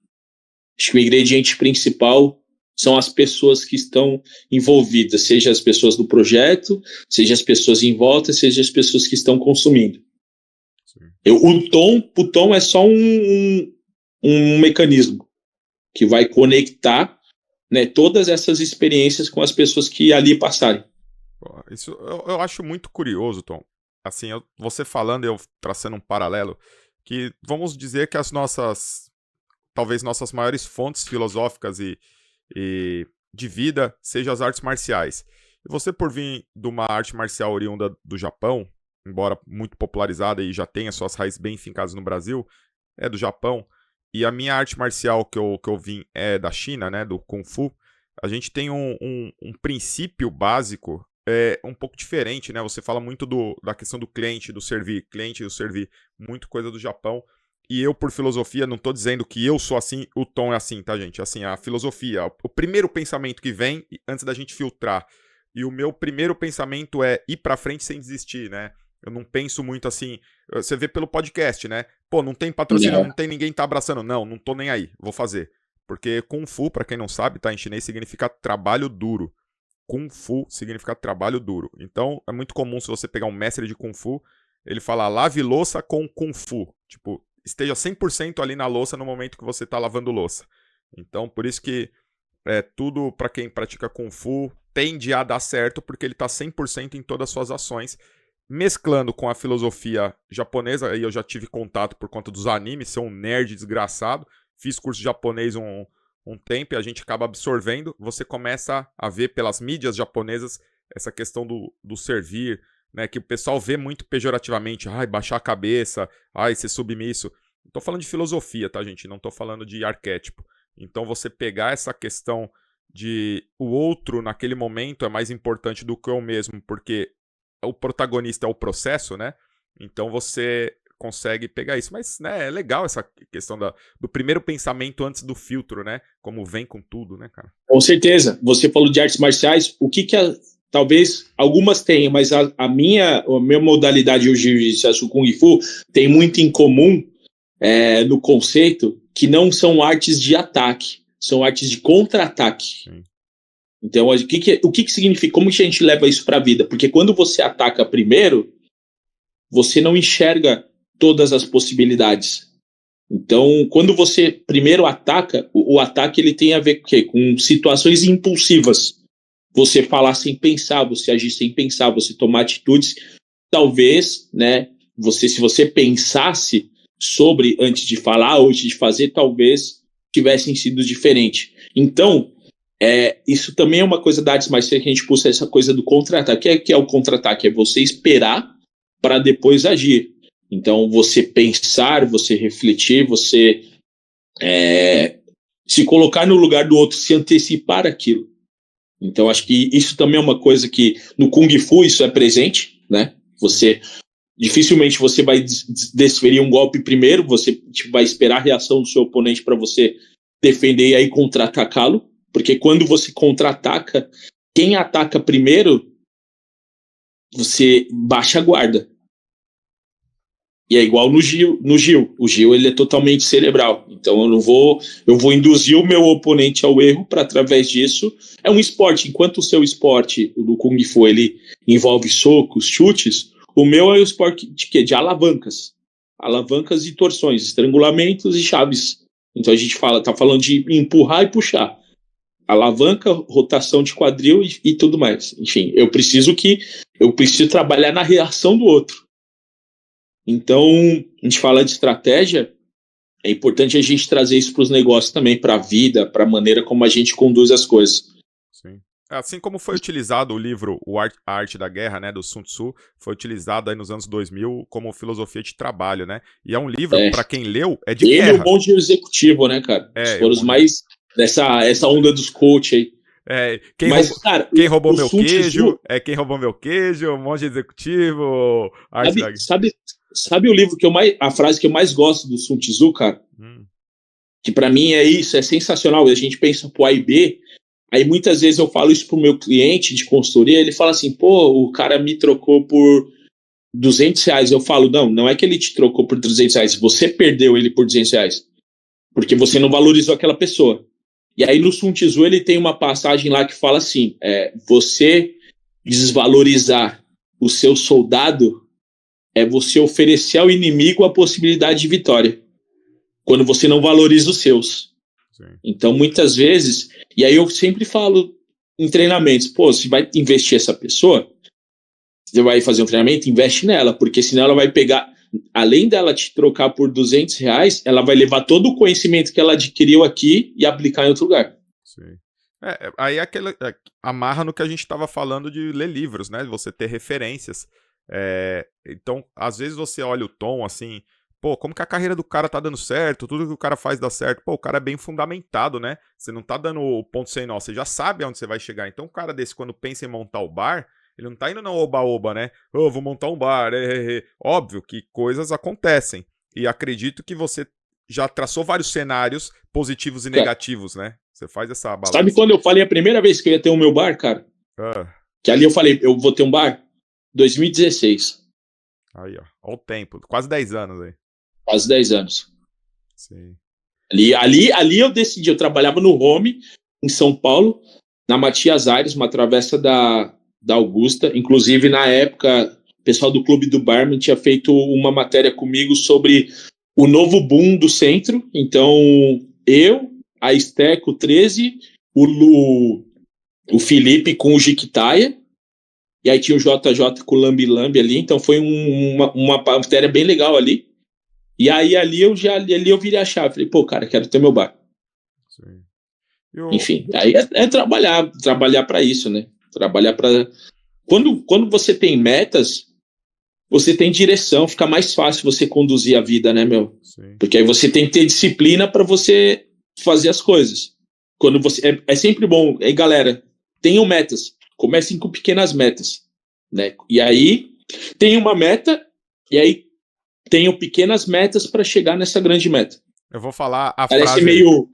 Acho que o ingrediente principal são as pessoas que estão envolvidas, seja as pessoas do projeto, seja as pessoas em volta, seja as pessoas que estão consumindo. O tom é só um mecanismo que vai conectar, né, todas essas experiências com as pessoas que ali passarem. Isso eu acho muito curioso, Tom. Assim, você falando, eu traçando um paralelo, que vamos dizer que talvez nossas maiores fontes filosóficas e de vida sejam as artes marciais. E você, por vir de uma arte marcial oriunda do Japão, embora muito popularizada e já tenha suas raízes bem fincadas no Brasil, é do Japão, e a minha arte marcial que eu vim é da China, né, do Kung Fu, a gente tem um princípio básico um pouco diferente, né? Você fala muito da questão do cliente do servir, muito coisa do Japão. E eu, por filosofia, não tô dizendo que eu sou assim, o Tom é assim, tá, gente? Assim, a filosofia, o primeiro pensamento que vem antes da gente filtrar. E o meu primeiro pensamento é ir pra frente sem desistir, né? Eu não penso muito assim, você vê pelo podcast, né? Pô, não tem patrocínio, não tem ninguém tá abraçando. Não tô nem aí, vou fazer. Porque Kung Fu, pra quem não sabe, tá, em chinês significa trabalho duro. Kung Fu significa trabalho duro. Então, é muito comum se você pegar um mestre de Kung Fu, ele fala lave louça com Kung Fu. Tipo, esteja 100% ali na louça no momento que você está lavando louça. Então, por isso que tudo para quem pratica Kung Fu tende a dar certo, porque ele está 100% em todas as suas ações, mesclando com a filosofia japonesa. Aí eu já tive contato por conta dos animes, sou um nerd desgraçado, fiz curso de japonês um tempo e a gente acaba absorvendo. Você começa a ver pelas mídias japonesas essa questão do servir, né, que o pessoal vê muito pejorativamente, baixar a cabeça, ser submisso. Não tô falando de filosofia, tá, gente? Não tô falando de arquétipo. Então você pegar essa questão de o outro naquele momento é mais importante do que eu mesmo, porque o protagonista é o processo, né? Então você consegue pegar isso. Mas, né, é legal essa questão do primeiro pensamento antes do filtro, né? Como vem com tudo, né, cara? Com certeza. Você falou de artes marciais. O que talvez algumas tenham, mas a minha modalidade, o Jiu-Jitsu, o Kung Fu, tem muito em comum no conceito que não são artes de ataque, são artes de contra-ataque. Então, o que significa? Como que a gente leva isso para a vida? Porque quando você ataca primeiro, você não enxerga todas as possibilidades. Então, quando você primeiro ataca, o ataque ele tem a ver com o quê? Com situações impulsivas. Você falar sem pensar, você agir sem pensar, você tomar atitudes. Talvez, né, se você pensasse sobre antes de falar ou antes de fazer, talvez tivessem sido diferente. Então, isso também é uma coisa da artes marciais que a gente puxa essa coisa do contra-ataque. Que é o contra-ataque? É você esperar para depois agir. Então, você pensar, você refletir, você se colocar no lugar do outro, se antecipar aquilo. Então, acho que isso também é uma coisa que no Kung Fu isso é presente, né? Dificilmente você vai desferir um golpe primeiro, você vai esperar a reação do seu oponente para você defender e aí contra-atacá-lo, porque quando você contra-ataca, quem ataca primeiro, você baixa a guarda. E é igual no Gil. O Gil ele é totalmente cerebral. Então eu vou induzir o meu oponente ao erro para através disso. É um esporte. Enquanto o seu esporte, o do Kung Fu, ele envolve socos, chutes, o meu é o esporte de quê? De alavancas. Alavancas e torções, estrangulamentos e chaves. Então a gente tá falando de empurrar e puxar. Alavanca, rotação de quadril e tudo mais. Enfim, eu preciso trabalhar na reação do outro. Então, a gente fala de estratégia, é importante a gente trazer isso para os negócios também, para a vida, para a maneira como a gente conduz as coisas. Sim. Assim como foi utilizado o livro A Arte da Guerra, né, do Sun Tzu, foi utilizado aí nos anos 2000 como filosofia de trabalho, né? E é um livro, para quem leu, é de guerra. Ele é o monge executivo, né, cara? Foram os mais essa onda dos coach aí. Quem roubou meu queijo? Quem roubou meu queijo? Monge executivo, arte da guerra. Sabe o livro a frase que eu mais gosto do Sun Tzu, cara? Que pra mim é isso, é sensacional. A gente pensa pro A e B, aí muitas vezes eu falo isso pro meu cliente de consultoria, ele fala assim, pô, o cara me trocou por R$200. Eu falo, não é que ele te trocou por R$300, você perdeu ele por R$200, porque você não valorizou aquela pessoa. E aí no Sun Tzu ele tem uma passagem lá que fala assim, você desvalorizar o seu soldado é você oferecer ao inimigo a possibilidade de vitória, quando você não valoriza os seus. Sim. Então, muitas vezes, e aí eu sempre falo em treinamentos, pô, se vai investir essa pessoa, você vai fazer um treinamento, investe nela, porque senão ela vai pegar, além dela te trocar por R$200, ela vai levar todo o conhecimento que ela adquiriu aqui e aplicar em outro lugar. Sim. Aí amarra no que a gente estava falando de ler livros, né? Você ter referências. Então, às vezes você olha o tom assim, pô, como que a carreira do cara tá dando certo, tudo que o cara faz dá certo, pô, o cara é bem fundamentado, né? Você não tá dando o ponto sem nó, você já sabe aonde você vai chegar. Então o cara desse, quando pensa em montar o bar, ele não tá indo no oba-oba, né? Vou montar um bar, Óbvio que coisas acontecem, e acredito que você já traçou vários cenários positivos e negativos, né? Você faz essa balança. Sabe quando eu falei a primeira vez que eu ia ter o meu bar, cara? Que ali eu falei, eu vou ter um bar? 2016. Aí, ó. Olha o tempo. Quase 10 anos aí. Quase 10 anos. Sim. Ali eu decidi. Eu trabalhava no Home, em São Paulo, na Matias Aires, uma travessa da Augusta. Inclusive, na época, o pessoal do Clube do Barman tinha feito uma matéria comigo sobre o novo boom do centro. Então, eu, a Esteco 13, o Felipe com o Jiquitaia. E aí tinha o JJ com o Lambi Lambi ali, então foi uma matéria bem legal ali. E aí ali eu virei a chave, falei, pô, cara, quero ter meu bar. Sim. Enfim, aí é trabalhar para isso, né? Trabalhar para... Quando você tem metas, você tem direção, fica mais fácil você conduzir a vida, né, meu? Sim. Porque aí você tem que ter disciplina para você fazer as coisas. Quando você... É sempre bom, aí galera, tenham metas. Comecem com pequenas metas, né? E aí, tem uma meta, e aí tenham pequenas metas para chegar nessa grande meta. Eu vou falar a parece frase...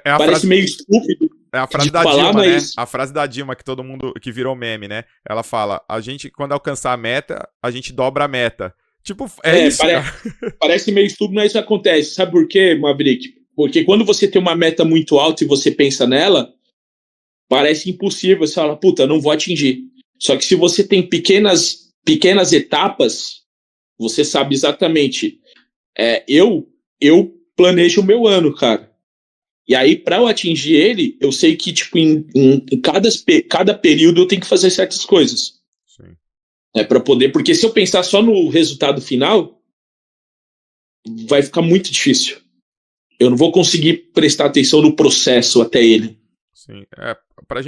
Parece meio estúpido. É a frase da Dilma, mas... né? A frase da Dilma que todo mundo... que virou meme, né? Ela fala, a gente, quando alcançar a meta, a gente dobra a meta. Tipo, isso, parece meio estúpido, mas isso acontece. Sabe por quê, Maverick? Porque quando você tem uma meta muito alta e você pensa nela, parece impossível, você fala, puta, não vou atingir. Só que se você tem pequenas etapas, você sabe exatamente. Eu planejo o meu ano, cara. E aí, para eu atingir ele, eu sei que, tipo, em cada período eu tenho que fazer certas coisas. Sim. Para poder, porque se eu pensar só no resultado final, vai ficar muito difícil. Eu não vou conseguir prestar atenção no processo até ele. Sim, pra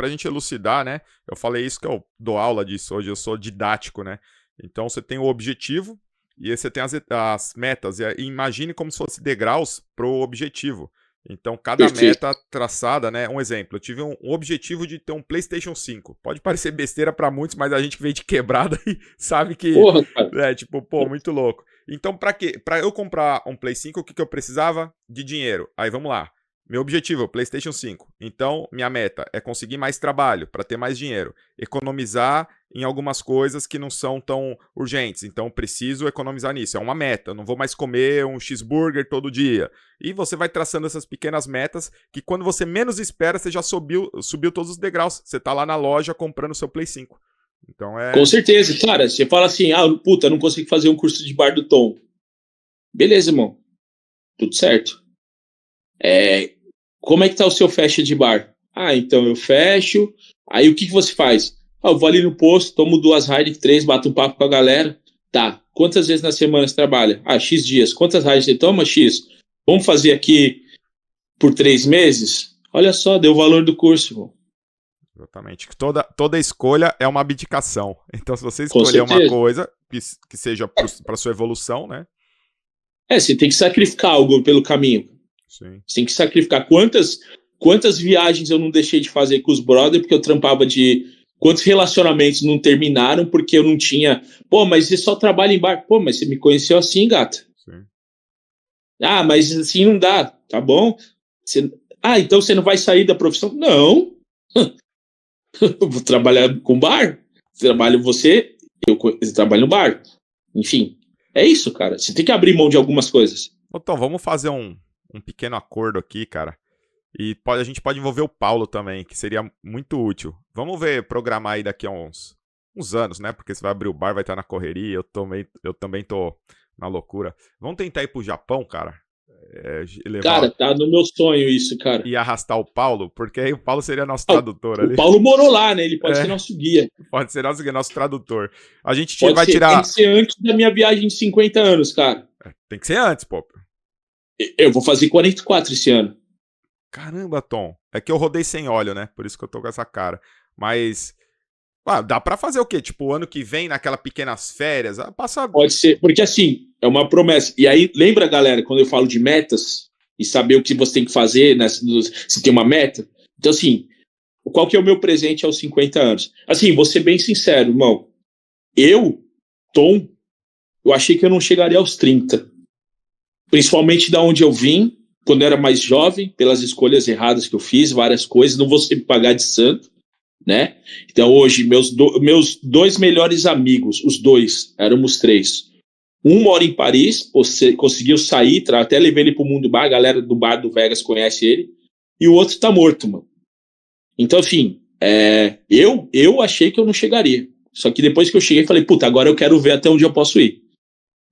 gente elucidar, né? Eu falei isso que eu dou aula disso hoje, eu sou didático, né? Então você tem o objetivo e aí você tem as metas. E imagine como se fosse degraus pro objetivo. Então, cada Perfeito. meta traçada, né? Um exemplo, eu tive um objetivo de ter um PlayStation 5. Pode parecer besteira pra muitos, mas a gente que veio de quebrada e sabe que Porra, cara. é tipo, pô, muito louco. Então, pra quê? Pra eu comprar um Play 5, o que eu precisava? De dinheiro. Aí vamos lá. Meu objetivo, PlayStation 5. Então, minha meta é conseguir mais trabalho para ter mais dinheiro, economizar em algumas coisas que não são tão urgentes. Então, preciso economizar nisso. É uma meta. Eu não vou mais comer um cheeseburger todo dia. E você vai traçando essas pequenas metas que quando você menos espera, você já subiu todos os degraus. Você tá lá na loja comprando o seu Play 5. Então Com certeza, cara. Você fala assim, puta, não consigo fazer um curso de bar do Tom. Beleza, irmão. Tudo certo. Como é que tá o seu fecha de bar? Então eu fecho. Aí o que você faz? Eu vou ali no posto, tomo 2 Heineken, 3, bato um papo com a galera. Tá. Quantas vezes na semana você trabalha? X dias. Quantas Heineken você toma? X. Vamos fazer aqui por 3 meses? Olha só, deu o valor do curso, irmão. Exatamente. Toda escolha é uma abdicação. Então, se você escolher uma coisa que seja para sua evolução, né? Você tem que sacrificar algo pelo caminho. Sim. Você tem que sacrificar. Quantas viagens eu não deixei de fazer com os brothers porque eu trampava de... Quantos relacionamentos não terminaram porque eu não tinha... Pô, mas você só trabalha em bar. Pô, mas você me conheceu assim, gata. Sim. Mas assim não dá. Tá bom? Então você não vai sair da profissão? Não. Eu vou trabalhar com bar. Eu trabalho no bar. Enfim, é isso, cara. Você tem que abrir mão de algumas coisas. Então, vamos fazer um pequeno acordo aqui, cara. E a gente pode envolver o Paulo também, que seria muito útil. Vamos ver, programar aí daqui a uns anos, né? Porque você vai abrir o bar, vai estar na correria, eu também tô na loucura. Vamos tentar ir pro Japão, cara? Cara, tá no meu sonho isso, cara. E arrastar o Paulo, porque aí o Paulo seria nosso tradutor ali. O Paulo morou lá, né? Ele pode ser nosso guia. Pode ser nosso tradutor. A gente vai tirar... Tem que ser antes da minha viagem de 50 anos, cara. Tem que ser antes, pô. Eu vou fazer 44 esse ano. Caramba, Tom. É que eu rodei sem óleo, né? Por isso que eu tô com essa cara. Mas... dá pra fazer o quê? Tipo, o ano que vem, naquelas pequenas férias? Pode ser, porque assim, é uma promessa. E aí, lembra, galera, quando eu falo de metas e saber o que você tem que fazer, né, se tem uma meta? Então, assim, qual que é o meu presente aos 50 anos? Assim, vou ser bem sincero, irmão. Tom, eu achei que eu não chegaria aos 30. Principalmente da onde eu vim, quando eu era mais jovem, pelas escolhas erradas que eu fiz, várias coisas, não vou sempre pagar de santo, né? Então hoje, meus 2 melhores amigos, os 2, éramos 3. Um mora em Paris, conseguiu sair, até levei ele pro mundo bar, a galera do bar do Vegas conhece ele, e o outro tá morto, mano. Então, enfim, eu achei que eu não chegaria. Só que depois que eu cheguei, falei, puta, agora eu quero ver até onde eu posso ir.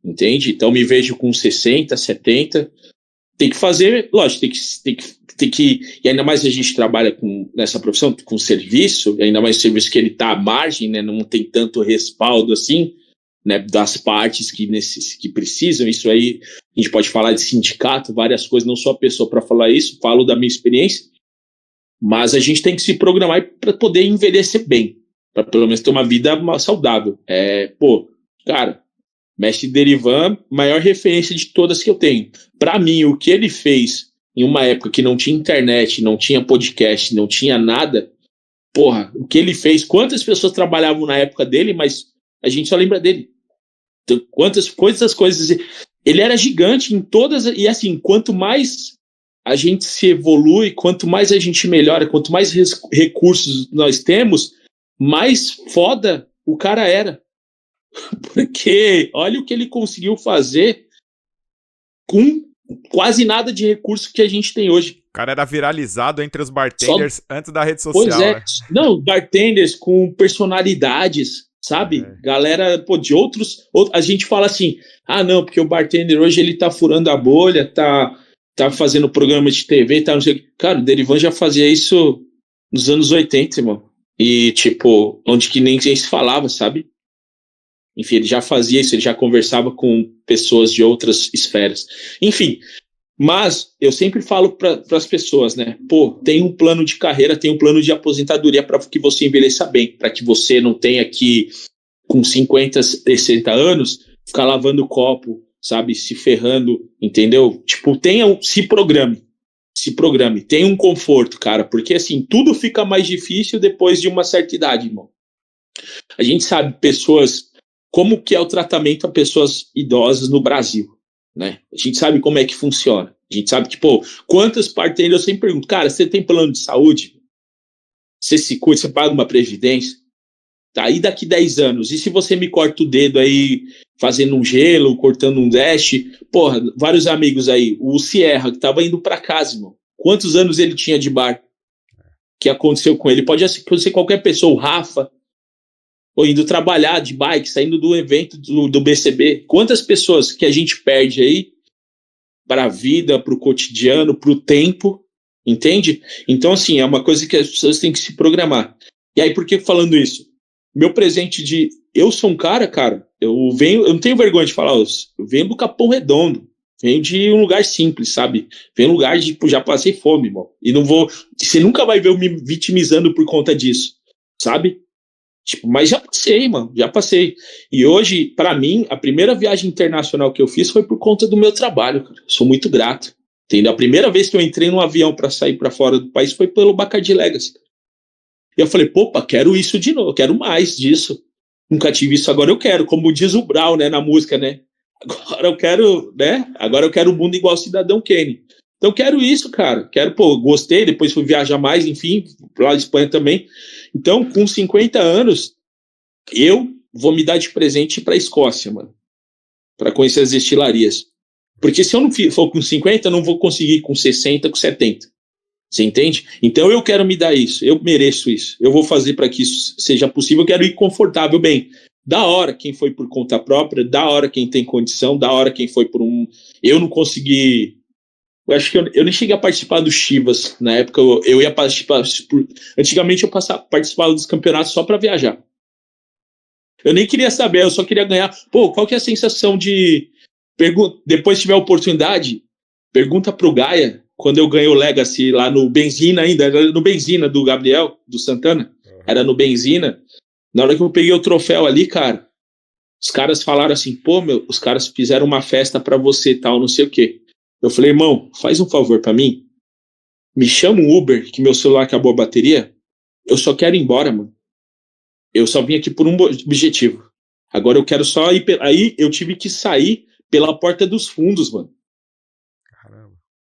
Entende? Então me vejo com 60, 70. Tem que fazer, lógico, tem que, e ainda mais a gente trabalha nessa profissão, com serviço, ainda mais serviço que ele tá à margem, né, não tem tanto respaldo assim, né, das partes que precisam. Isso aí, a gente pode falar de sindicato, várias coisas, não sou a pessoa para falar isso, falo da minha experiência, mas a gente tem que se programar para poder envelhecer bem, para pelo menos ter uma vida saudável. Cara, Mestre Derivan, maior referência de todas que eu tenho. Para mim, o que ele fez em uma época que não tinha internet, não tinha podcast, não tinha nada, o que ele fez, quantas pessoas trabalhavam na época dele, mas a gente só lembra dele. Então, quantas coisas... Ele era gigante em todas... E assim, quanto mais a gente se evolui, quanto mais a gente melhora, quanto mais recursos nós temos, mais foda o cara era. Porque olha o que ele conseguiu fazer com quase nada de recurso que a gente tem hoje. O cara era viralizado entre os bartenders antes da rede social. Pois é. Né? Não, bartenders com personalidades, sabe? Galera, pô, de outros, a gente fala assim, ah, não, porque o bartender hoje ele tá furando a bolha, tá fazendo programa de TV, tá, não sei o que. Cara, o Derivan já fazia isso nos anos 80, irmão. E, tipo, onde que nem se falava, sabe? Enfim, ele já fazia isso, ele já conversava com pessoas de outras esferas. Enfim, mas eu sempre falo para as pessoas, né? Pô, tem um plano de carreira, tem um plano de aposentadoria para que você envelheça bem, para que você não tenha que, com 50, 60 anos, ficar lavando copo, sabe? Se ferrando, entendeu? Tipo, se programe, tenha um conforto, cara, porque assim, tudo fica mais difícil depois de uma certa idade, irmão. A gente sabe como que é o tratamento a pessoas idosas no Brasil, né? A gente sabe como é que funciona. A gente sabe que, pô, quantas parteiras eu sempre pergunto, cara, você tem plano de saúde? Você se cuida, você paga uma previdência? Tá, aí daqui 10 anos, e se você me corta o dedo aí fazendo um gelo, cortando um dash? Porra, vários amigos aí, o Sierra, que tava indo pra casa, irmão. Quantos anos ele tinha de bar? Que aconteceu com ele? Pode ser qualquer pessoa, o Rafa, ou indo trabalhar de bike, saindo do evento do BCB. Quantas pessoas que a gente perde aí para a vida, para o cotidiano, para o tempo, entende? Então, assim, é uma coisa que as pessoas têm que se programar. E aí, por que falando isso? Meu presente eu sou um cara, eu não tenho vergonha de falar, eu venho do Capão Redondo, venho de um lugar simples, sabe? Venho de um lugar de, já passei fome, irmão. E não vou, você nunca vai ver eu me vitimizando por conta disso, sabe? Tipo, mas já passei, mano, já passei. E hoje, para mim, a primeira viagem internacional que eu fiz foi por conta do meu trabalho, cara. Sou muito grato, entendeu? A primeira vez que eu entrei num avião para sair para fora do país foi pelo Bacardi Legacy. E eu falei, popa, quero isso de novo, quero mais disso. Nunca tive isso, agora eu quero, como diz o Brau, né, na música, né? Agora eu quero, né? Agora eu quero o mundo igual ao Cidadão Kane. Então eu quero isso, cara. Quero, pô, gostei, depois fui viajar mais, enfim, lá de Espanha também. Então, com 50 anos, eu vou me dar de presente pra Escócia, mano. Pra conhecer as destilarias. Porque se eu não for com 50, eu não vou conseguir com 60, com 70. Você entende? Então eu quero me dar isso, eu mereço isso, eu vou fazer para que isso seja possível, eu quero ir confortável, bem. Da hora quem foi por conta própria, da hora quem tem condição, da hora quem foi por um. Eu não consegui. Eu acho que eu nem cheguei a participar do Chivas. Na época eu ia participar. Antigamente eu participava dos campeonatos só para viajar. Eu nem queria saber, eu só queria ganhar. Pô, qual que é a sensação de. Depois, se tiver oportunidade, pergunta pro Gaia. Quando eu ganhei o Legacy lá no Benzina ainda, era no Benzina do Gabriel, do Santana, era no Benzina. Na hora que eu peguei o troféu ali, cara, os caras falaram assim, pô, os caras fizeram uma festa pra você e tal, não sei o quê. Eu falei, irmão, faz um favor pra mim, me chama um Uber, que meu celular acabou a bateria, eu só quero ir embora, mano. Eu só vim aqui por um objetivo. Agora eu quero só ir, aí eu tive que sair pela porta dos fundos, mano.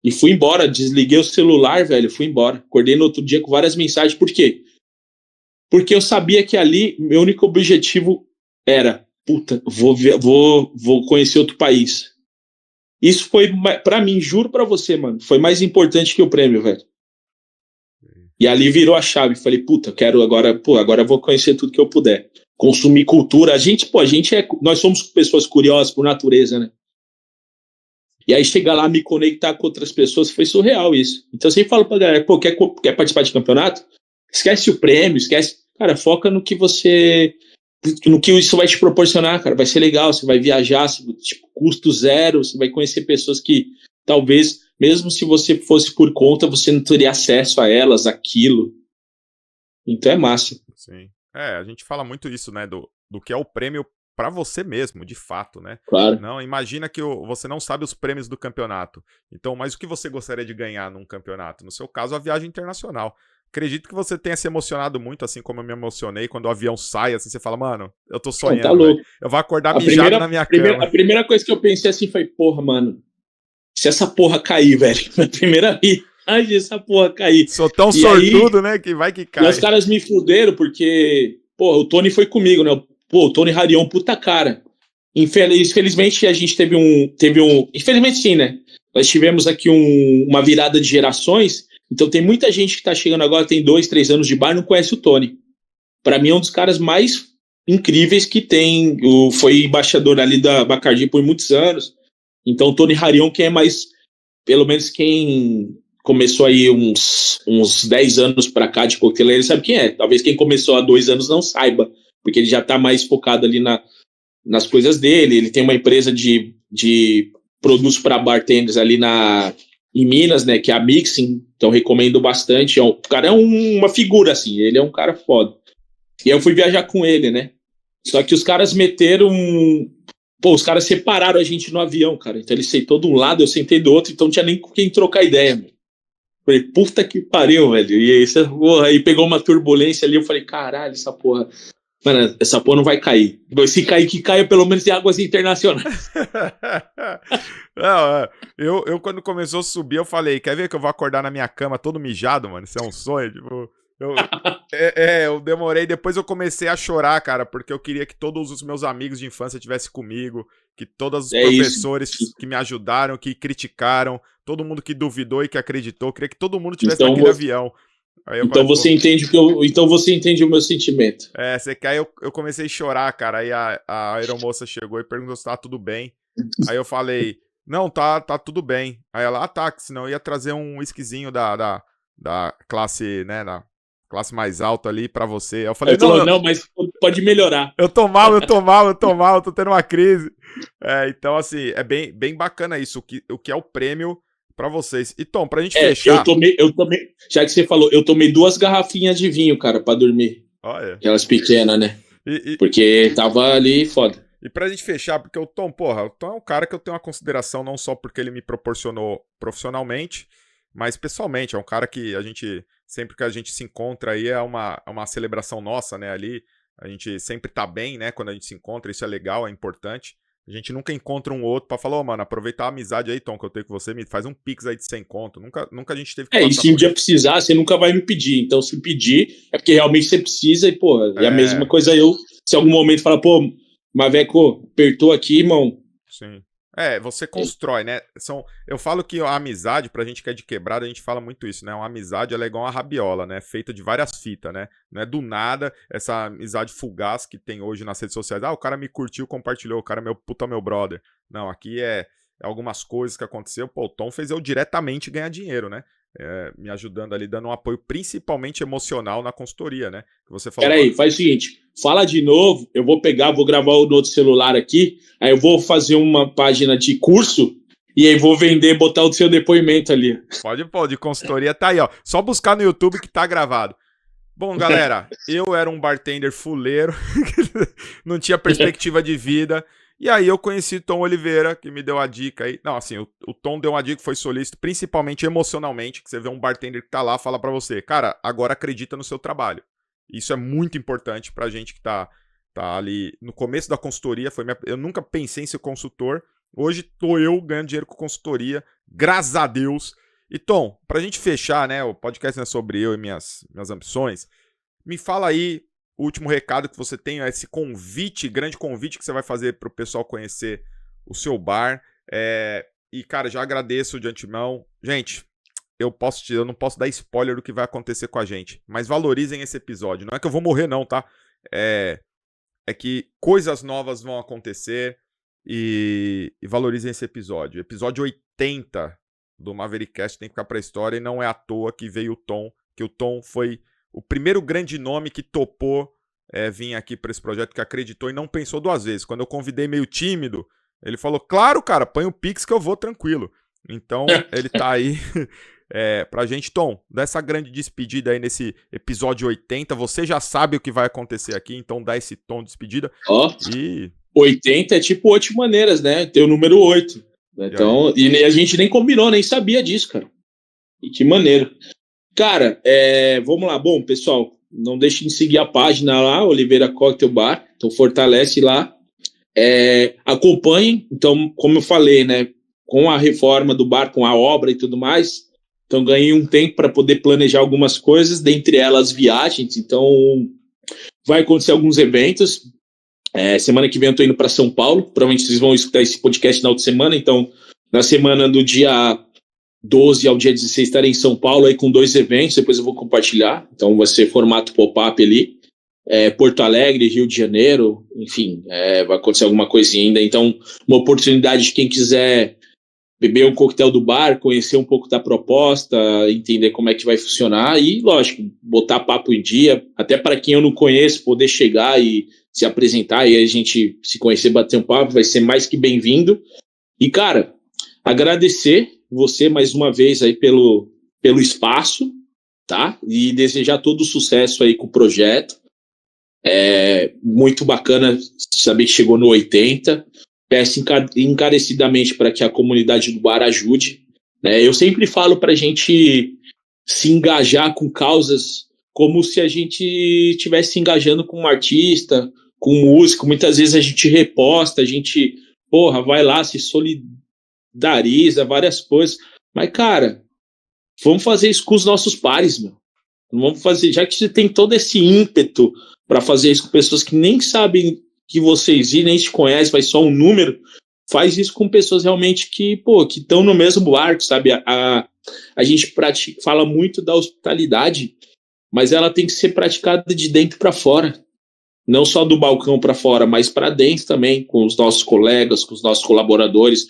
E fui embora, desliguei o celular, velho, fui embora. Acordei no outro dia com várias mensagens. Por quê? Porque eu sabia que ali, meu único objetivo era, puta, vou conhecer outro país. Isso foi, pra mim, juro pra você, mano, foi mais importante que o prêmio, velho. E ali virou a chave. Falei, puta, quero agora, agora eu vou conhecer tudo que eu puder. Consumir cultura. Nós somos pessoas curiosas por natureza, né? E aí chegar lá, me conectar com outras pessoas, foi surreal isso. Então eu sempre falo pra galera, pô, quer participar de campeonato? Esquece o prêmio, esquece. Cara, foca no que isso vai te proporcionar, cara. Vai ser legal, você vai viajar, tipo, custo zero, você vai conhecer pessoas que talvez, mesmo se você fosse por conta, você não teria acesso a elas, aquilo. Então é massa. Sim. A gente fala muito isso, né, do que é o prêmio pra você mesmo, de fato, né? Claro. Não, imagina que você não sabe os prêmios do campeonato. Então, mas o que você gostaria de ganhar num campeonato? No seu caso, a viagem internacional. Acredito que você tenha se emocionado muito, assim como eu me emocionei quando o avião sai, assim, você fala, mano, eu tô sonhando, tá louco. Eu vou acordar mijado na minha cama. A primeira coisa que eu pensei assim foi, porra, mano, se essa porra cair, velho, a primeira viagem, essa porra cair. Sou tão sortudo, né, que vai que cai. E os caras me fuderam porque, pô, o Tony foi comigo, né, pô, o Tony Rarion, puta cara. Infelizmente a gente teve um, infelizmente sim, né, nós tivemos aqui uma virada de gerações. Então tem muita gente que tá chegando agora, tem 2, 3 anos de bar, não conhece o Tony. Pra mim é um dos caras mais incríveis que tem. Foi embaixador ali da Bacardi por muitos anos. Então, o Tony Harion, que é mais, pelo menos quem começou aí uns 10 anos para cá de coqueteleiro, ele sabe quem é. Talvez quem começou há 2 anos não saiba, porque ele já está mais focado ali nas coisas dele. Ele tem uma empresa de produtos para bartenders ali em Minas, né, que é a Mixing, então recomendo bastante. O cara é uma figura, assim, ele é um cara foda. E aí eu fui viajar com ele, né? Só que os caras meteram... Pô, os caras separaram a gente no avião, cara. Então ele sentou de um lado, eu sentei do outro, então não tinha nem com quem trocar ideia, mano. Falei, puta que pariu, velho. E aí pegou uma turbulência ali, eu falei, caralho, essa porra... Mano, essa porra não vai cair. Se cair, que caia pelo menos em águas internacionais. Não, eu quando começou a subir, eu falei, quer ver que eu vou acordar na minha cama todo mijado, mano? Isso é um sonho, tipo... Eu demorei, depois eu comecei a chorar, cara, porque eu queria que todos os meus amigos de infância estivessem comigo, que todos os professores que me ajudaram, que criticaram, todo mundo que duvidou e que acreditou, eu queria que todo mundo estivesse naquele avião. Então você entende então você entende o meu sentimento. Você quer, eu comecei a chorar, cara. Aí a aeromoça chegou e perguntou se tá tudo bem. Aí eu falei, não, tá tudo bem. Aí ela, tá, senão eu ia trazer um whiskyzinho da classe, né, da classe mais alta ali pra você. Eu falei, não, mas pode melhorar. Eu tô mal, tô tendo uma crise. Então, assim, é bem bacana isso, o que é o prêmio pra vocês. E, Tom, pra gente fechar... Eu tomei, já que você falou, eu tomei 2 garrafinhas de vinho, cara, pra dormir. Olha. Aquelas pequenas, né? Porque tava ali foda. E pra gente fechar, porque o Tom é um cara que eu tenho uma consideração não só porque ele me proporcionou profissionalmente, mas pessoalmente. É um cara que sempre que a gente se encontra aí, é uma celebração nossa, né, ali. A gente sempre tá bem, né, quando a gente se encontra, isso é legal, é importante. A gente nunca encontra um outro pra falar, mano, aproveitar a amizade aí, Tom, que eu tenho com você, me faz um pix aí de 100 conto. Nunca a gente teve que e se um dia precisar, você nunca vai me pedir. Então, se pedir, é porque realmente você precisa e, pô, é a mesma coisa se em algum momento falar, pô, Maveco, apertou aqui, irmão. Sim. Você constrói, né? Eu falo que a amizade, pra gente que é de quebrada, a gente fala muito isso, né? Uma amizade, ela é igual uma rabiola, né? Feita de várias fitas, né? Não é do nada essa amizade fugaz que tem hoje nas redes sociais. O cara me curtiu, compartilhou, o cara é meu brother. Não, aqui é algumas coisas que aconteceu. Pô, o Tom fez eu diretamente ganhar dinheiro, né? Me ajudando ali, dando um apoio principalmente emocional na consultoria, né? Que você falou. Peraí, faz o seguinte, fala de novo, eu vou gravar no outro celular aqui, aí eu vou fazer uma página de curso e aí vou vender, botar o seu depoimento ali. Pode, de consultoria tá aí, ó. Só buscar no YouTube que tá gravado. Bom, galera, eu era um bartender fuleiro, não tinha perspectiva de vida. E aí eu conheci o Tom Oliveira, que me deu a dica aí. Não, assim, o Tom deu uma dica que foi solícito, principalmente emocionalmente, que você vê um bartender que tá lá, fala pra você, cara, agora acredita no seu trabalho. Isso é muito importante pra gente que tá ali no começo da consultoria. Eu nunca pensei em ser consultor. Hoje tô eu ganhando dinheiro com consultoria, graças a Deus. E Tom, pra gente fechar, né, o podcast não é sobre eu e minhas ambições, me fala aí, o último recado que você tem, esse grande convite que você vai fazer para o pessoal conhecer o seu bar. E, cara, já agradeço de antemão. Gente, eu não posso dar spoiler do que vai acontecer com a gente, mas valorizem esse episódio. Não é que eu vou morrer, não, tá? É que coisas novas vão acontecer e valorizem esse episódio. Episódio 80 do Maverickcast tem que ficar pra história e não é à toa que veio o Tom, que o Tom foi o primeiro grande nome que topou vir aqui para esse projeto, que acreditou e não pensou 2 vezes. Quando eu convidei meio tímido, ele falou, claro, cara, põe o Pix que eu vou tranquilo. Então, ele tá aí pra gente. Tom, dessa grande despedida aí nesse episódio 80, você já sabe o que vai acontecer aqui, então dá esse tom de despedida. 80 é tipo 8 maneiras, né? Tem o número 8. Então, e a gente nem combinou, nem sabia disso, cara. E que maneiro. Cara, vamos lá. Bom, pessoal, não deixem de seguir a página lá, Oliveira Cocktail Bar. Então, fortalece lá. Acompanhem. Então, como eu falei, né? Com a reforma do bar, com a obra e tudo mais, então ganhei um tempo para poder planejar algumas coisas, dentre elas viagens. Então, vai acontecer alguns eventos. Semana que vem eu tô indo para São Paulo. Provavelmente vocês vão escutar esse podcast na outra semana. Então, na semana do dia 12 ao dia 16 estarei em São Paulo aí com 2 eventos, depois eu vou compartilhar, então vai ser formato pop-up ali, Porto Alegre, Rio de Janeiro, enfim, vai acontecer alguma coisinha ainda. Então, uma oportunidade de quem quiser beber um coquetel do bar, conhecer um pouco da proposta, entender como é que vai funcionar e, lógico, botar papo em dia, até para quem eu não conheço, poder chegar e se apresentar e a gente se conhecer, bater um papo, vai ser mais que bem-vindo. E, cara, agradecer você mais uma vez aí pelo espaço, tá? E desejar todo o sucesso aí com o projeto. Muito bacana saber que chegou no 80. Peço encarecidamente para que a comunidade do bar ajude. Né? Eu sempre falo para a gente se engajar com causas como se a gente estivesse se engajando com um artista, com um músico. Muitas vezes a gente reposta, a gente, vai lá, se solidariza, várias coisas. Mas, cara, vamos fazer isso com os nossos pares, meu. Vamos fazer, já que você tem todo esse ímpeto para fazer isso com pessoas que nem sabem que você existe, nem te conhecem, faz só um número, faz isso com pessoas realmente que estão no mesmo barco, sabe? A gente fala muito da hospitalidade, mas ela tem que ser praticada de dentro para fora. Não só do balcão para fora, mas para dentro também, com os nossos colegas, com os nossos colaboradores.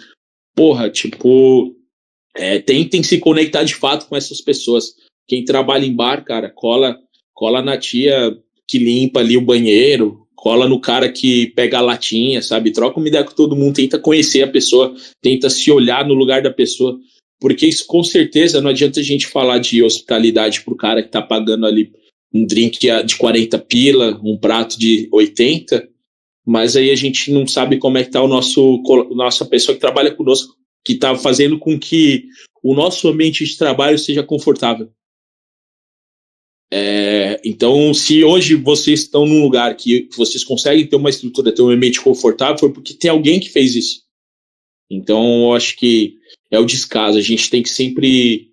Tentem se conectar de fato com essas pessoas. Quem trabalha em bar, cara, cola na tia que limpa ali o banheiro, cola no cara que pega a latinha, sabe? Troca uma ideia com todo mundo, tenta conhecer a pessoa, tenta se olhar no lugar da pessoa, porque isso com certeza não adianta a gente falar de hospitalidade pro cara que tá pagando ali um drink de 40 pila, um prato de 80, mas aí a gente não sabe como é que tá nossa pessoa que trabalha conosco, que tá fazendo com que o nosso ambiente de trabalho seja confortável. Então, se hoje vocês estão num lugar que vocês conseguem ter uma estrutura, ter um ambiente confortável, foi porque tem alguém que fez isso. Então, eu acho que é o descaso. A gente tem que sempre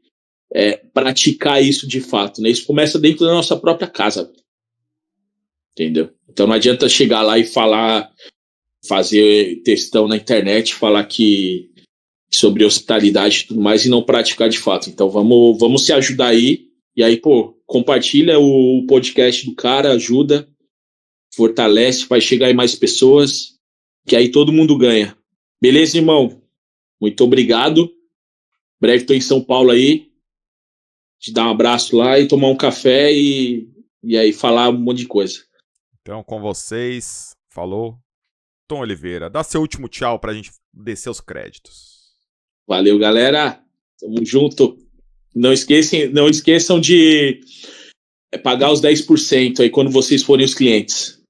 praticar isso de fato. Né? Isso começa dentro da nossa própria casa. Entendeu? Então, não adianta chegar lá e fazer textão na internet, falar sobre hospitalidade e tudo mais e não praticar de fato. Então, vamos se ajudar aí. E aí, compartilha o podcast do cara, ajuda, fortalece, vai chegar em mais pessoas, que aí todo mundo ganha. Beleza, irmão? Muito obrigado. Breve estou em São Paulo aí. Te dar um abraço lá e tomar um café e aí falar um monte de coisa. Então, com vocês, falou Tom Oliveira. Dá seu último tchau pra gente descer os créditos. Valeu, galera. Tamo junto. Não esqueçam de pagar os 10% aí quando vocês forem os clientes.